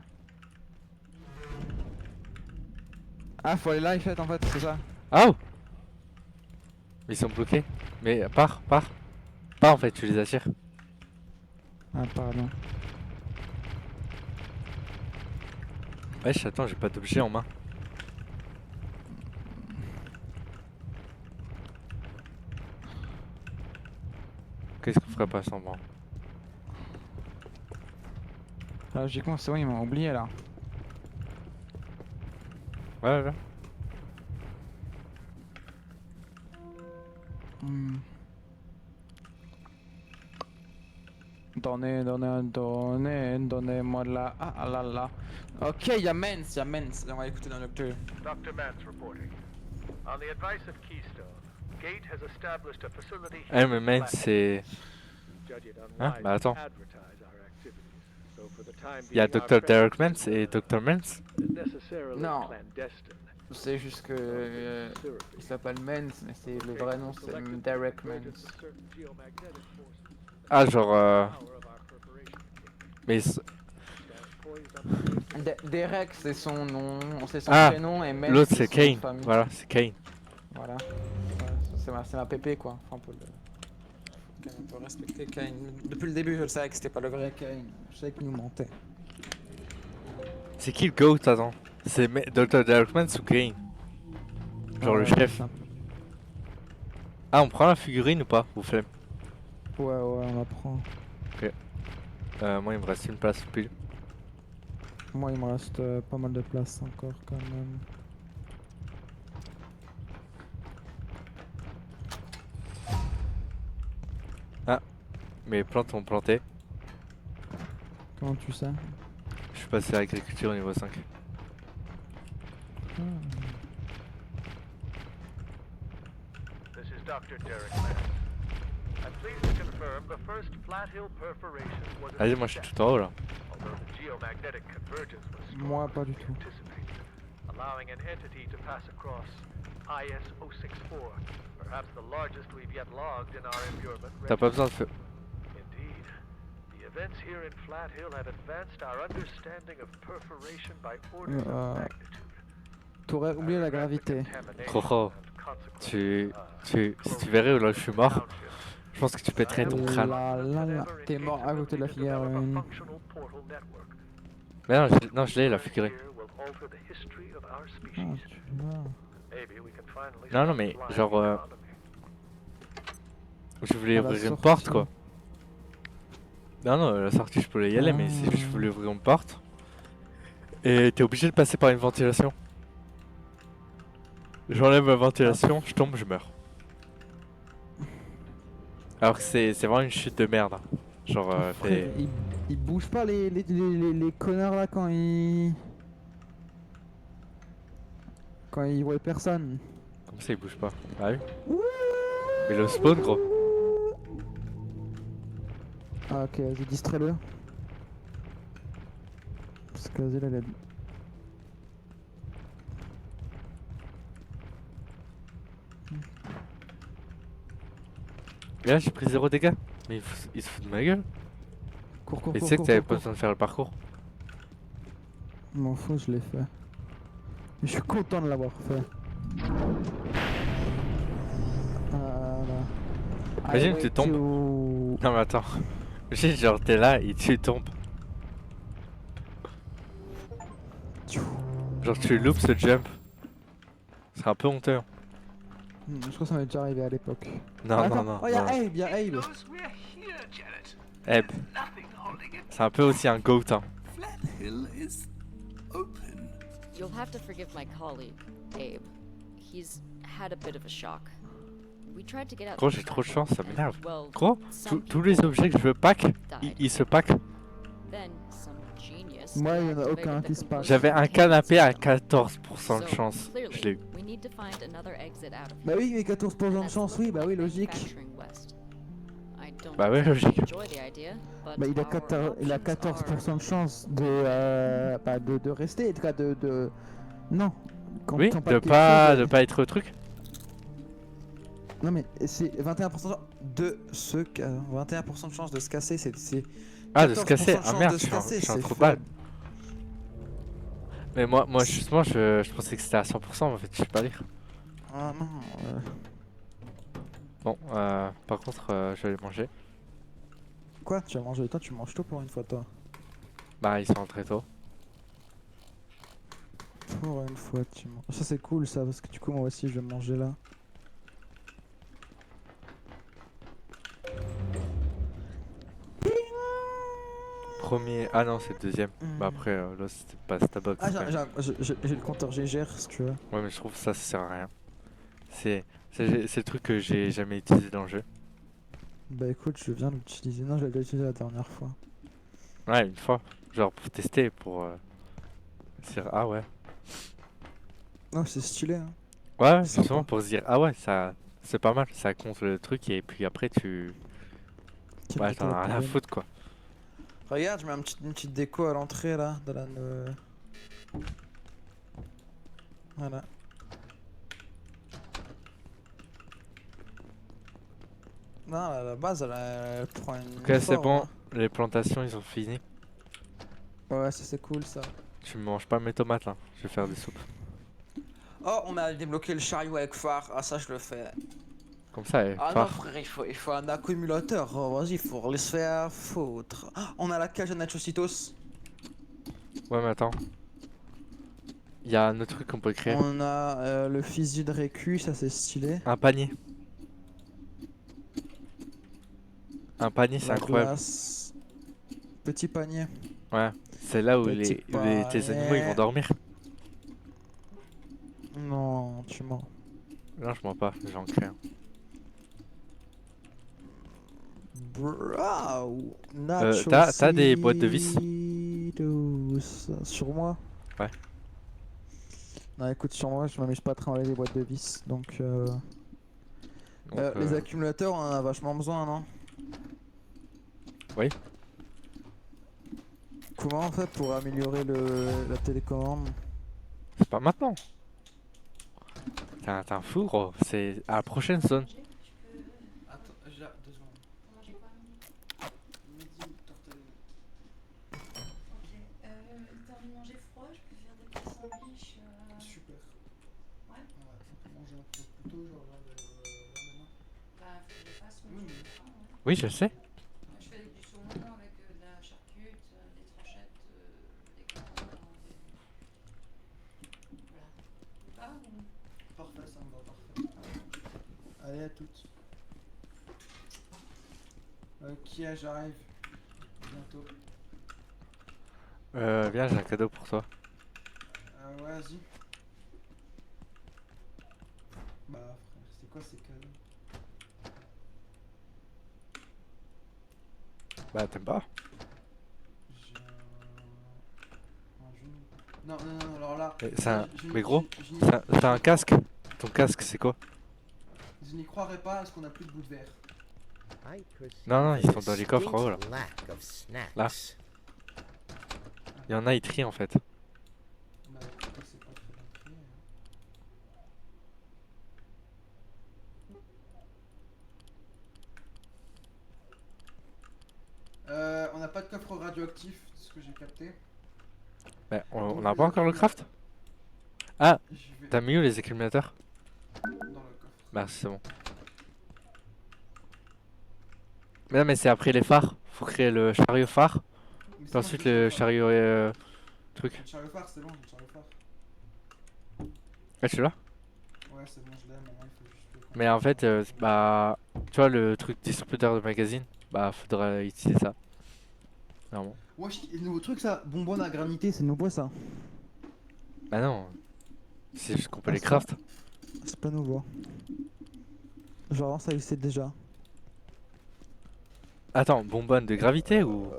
Ah, faut aller là, en fait, c'est ça. Oh! Ils sont bloqués. Mais pars. Pars en fait, tu les attires. Ah, pardon. Wesh, attends, j'ai pas d'objet en main. Qu'est-ce qu'on ferait pas sans moi? Logiquement, c'est bon, ils m'ont oublié là. Ouais, ouais. Hmm. Donnez-moi de la... Ah là là. Ok, y'a Mens. On va écouter dans le docteur. Dr. Mance reporting. On the advice of Keystone, Gate has established a facility Eh, mais man, c'est. Judge it Hein? unwise Bah attends. to advertise our activities. So for the time Il y a being, our Dr. Derek presence Mans et is, Dr. Mans. necessarily Non. clandestine. C'est juste que... il s'appelle Mens, mais c'est le vrai nom, c'est Derek Mens. Ah, genre. Mais. Derek, c'est son nom, c'est son Ah, prénom, et Mens, L'autre c'est son nom de Kane. famille. Voilà, c'est Kane. Voilà. Ouais, c'est ma pépé quoi. Enfin, on peut respecter Kane. Depuis le début, je le savais que c'était pas le vrai Kane. Je savais qu'il nous mentait. C'est qui le GOAT, attends? C'est Dr. Derek Mans ou Kane? Genre le Ouais, chef. c'est simple. Ah, on prend la figurine ou pas? Ou flemme? Ouais, on la prend. Moi, il me reste une place pile. Moi, il me reste pas mal de place encore quand même. Mes plantes ont planté. Comment tu sais? Je suis passé à l'agriculture au niveau 5. This is Dr. Derek Mance. I'm pleased to confirm the first Flat Hill perforation was a Vas-y, moi je suis success, tout en haut là. although the geomagnetic convergence was Moi, stronger pas du than tout. anticipated, allowing an entity to pass across IS 064, perhaps the largest we've yet logged in our environment. T'as pas besoin de feu. Indeed, the events here in Flat Hill have advanced our understanding of perforation by orders of magnitude. T'aurais oublié la gravité. Rojo, si tu verrais là où je suis mort, je pense que tu pèterais ton crâne. T'es mort à côté de la figurine. Mais non, je l'ai la figurine. Ah, tu vois. Non, mais genre. Je voulais À la ouvrir une sortie. porte quoi. Non, la sortie je pouvais y aller, mais si je Ah. voulais ouvrir une porte. Et t'es obligé de passer par une ventilation. J'enlève ma ventilation, je tombe, je meurs. Alors que c'est vraiment une chute de merde. Hein. Genre, Frère, ils bougent pas les connards là quand ils. Quand ils voient personne. Comment ça il bouge pas? Ah oui? Mais le spawn gros. Ah, ok, vas-y, distrais-le. Parce que vas-y, là, il a... Et là j'ai pris 0 dégâts. Mais il se fout de ma gueule. Cours, Et tu sais que t'avais pas besoin de faire le parcours. Je m'en fous, je l'ai fait. Mais je suis content de l'avoir fait. Voilà. Imagine, tu tombes. Non mais attends. Imagine genre t'es là et tu tombes. Genre tu loupes ce jump. Ce serait un peu honteux. Hein. Je crois que ça m'est déjà arrivé à l'époque. Non, Ah, non, attends. non. Oh, y'a non. Abe, y'a Abe. knows we're here, Janet. Eb, Nothing holding it. c'est un peu aussi un goat hein. Flat Hill is open. You'll have to forgive my colleague, Abe. He's had a bit of a shock. We tried to get out. Gros the j'ai trop de trap, chance, ça and, m'énerve. well, Gros, some tous les people objets que je veux pack, died. ils se pack. Then some genius Moi, il y en a activated aucun the qui se passe. J'avais un conversion canapé à containment 14% de system. chance. So, clearly, Je l'ai eu. we need to find another exit out of Bah oui, mais 14% de That's chance, oui, bah oui, logique. manufacturing west. I don't Bah ouais, exactly logique. enjoy the idea, but Bah il a, our il a options 14% are de chance de, bah, de rester, en tout cas de... Non. Quand Oui, on de parle pas, quelque chose, pas être truc. Non mais c'est 21% de se... 21% de chance de se casser, c'est... Ah, de se casser. 14% de Ah chance merde, de je se casser, suis un c'est trou de balle. faible. Mais moi justement, je pensais que c'était à 100%, en fait, je sais pas lire. Ah non... Bon, par contre, je vais aller manger. Quoi? Tu vas manger? Toi tu manges tôt pour une fois toi. Bah, ils sont rentrés tôt. Pour une fois, tu manges. Ça c'est cool ça, parce que du coup moi aussi je vais manger là. Premier. Ah non, c'est le deuxième. Bah après, là, c'était pas Starbucks. Ah quand même. j'ai le compteur GGR si tu veux. Ouais, mais je trouve que ça sert à rien. C'est le truc que j'ai jamais utilisé dans le jeu. Bah écoute, je viens de l'utiliser. Non, je l'avais déjà utilisé la dernière fois. Ouais, une fois. Genre pour tester, pour. Ah ouais. Non, c'est stylé hein. Ouais, Sympa. justement pour se dire, ah ouais, ça. C'est pas mal, ça compte le truc et puis après tu. Quel Ouais, bouton t'en as à rien à poubelle. foutre quoi. Regarde, je mets une petite déco à l'entrée là, de la. Voilà. Non, à la base, elle prend une. Ok, c'est forme, bon, hein. les plantations ils ont fini. Ouais, ça c'est cool ça. Tu manges pas mes tomates là, je vais faire des soupes. Oh, on a débloqué le chariot avec phare. Ah, ça je le fais. Comme ça, Ah non, phare. frère, il faut un accumulateur. Oh, vas-y, il faut se faire foutre. Ah, on a la cage à Nachositos. Ouais, mais attends. Il y a un autre truc qu'on peut créer. On a le fusil de récu, ça c'est stylé. Un panier. Un panier, c'est La incroyable. glace. Petit panier. Ouais, c'est là où Petit tes animaux ils vont panier. dormir. Non, tu mens. Non, je mens pas, j'en crée un. Bro, Nachos. T'as des boîtes de vis? Sur moi? Ouais. Non, écoute, sur moi, je m'amuse pas à travailler les boîtes de vis, donc. Donc, Les accumulateurs, on en a vachement besoin, non? Oui. Comment on fait pour améliorer la télécommande? C'est pas maintenant. T'es un fou, gros. C'est à la prochaine zone. Attends, j'ai 2 secondes. T'as envie de manger froid, je peux faire des petits sandwichs. Super. Ouais. Faut manger un peu plus tôt, genre là maintenant. Bah, faut que je le fasse, mais Oui, je mais- fais pas, ouais. Oui, je sais. Je fais du saumon avec de la charcute, des tranchettes, des carottes, voilà. Ah, ou- Parfait, ça me va parfait. Allez, à toutes. Ok, j'arrive. Bientôt. Viens, j'ai un cadeau pour toi. Ouais, vas-y. Bah, frère, c'est quoi ces cadeaux? Bah, t'aimes pas? J'ai un genou. Non, non, non, alors là. Mais, c'est un... je- mais gros, je n'y- c'est un casque. Ton casque, c'est quoi? je n'y croirais pas parce qu'on a plus de bouts de verre. Non, non, ils sont dans les coffres en haut là. Là. Il y en a, ils trient en fait. Bah, écoute, c'est pas très bien trié, On n'a pas de coffre radioactif, c'est ce que j'ai capté. Mais on Donc, n'a les pas encore le accumulateurs- craft? Ah, Je vais t'as mis où les accumulateurs? dans le coffre. Merci, c'est bon. Mais non, mais c'est après les phares. Faut créer le chariot phare. Mais Puis c'est bon, ensuite j'ai le phare. chariot truc. J'ai le chariot phare, c'est bon, j'ai le chariot phare. Ah, tu l'as? Ouais, c'est bon, je l'ai, maintenant il faut juste le Mais en fait, bah, tu vois le truc distributeur de magazine, bah, faudra utiliser ça. Normalement. Wesh, le nouveau truc ça, bonbonne à granité, c'est nouveau ça. Bah non, c'est juste qu'on peut Ah, les ça. craft. C'est pas nouveau. Genre ça existait déjà. Attends, bonbonne de gravité ou?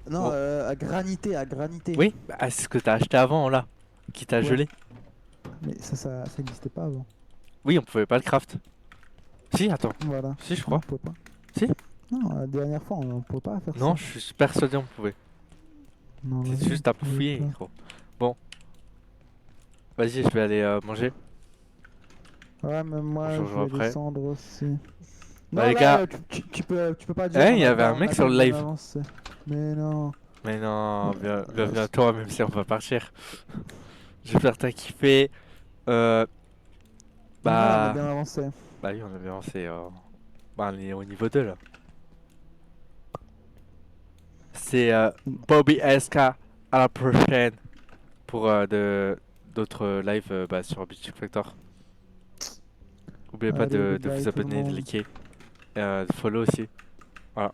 Non, Oh. à granité, à granité. Oui, bah, c'est ce que t'as acheté avant là, qui t'a Ouais. gelé. Mais ça existait pas avant. Oui, on pouvait pas le craft. Si, attends, Voilà. si je Non, crois. on pouvait pas. Si. Non, la dernière fois on pouvait pas faire Non, ça. je suis persuadé on pouvait. Non, C'est vas-y, juste à on pouvait fouiller, pas. gros. Bon. Vas-y, je vais aller manger. Ouais, mais moi On je changera vais après. descendre aussi. Bah, Non, les là, gars. tu peux pas dire. Eh, on il y a avait pas- un on mec a sur le bien live. avancé. Mais non. Mais non, Ouais, bienvenue à toi, même si on va partir. J'espère que t'as kiffé. Voilà, on a Bah. bien avancé. Bah oui, on a bien avancé. Bah, on est au niveau 2 là. C'est Bobby SK. À la prochaine. Pour d'autres lives sur Bichic Factor. N'oubliez pas Allez, de goodbye vous tout le abonner, de monde. liker, de follow aussi. Voilà.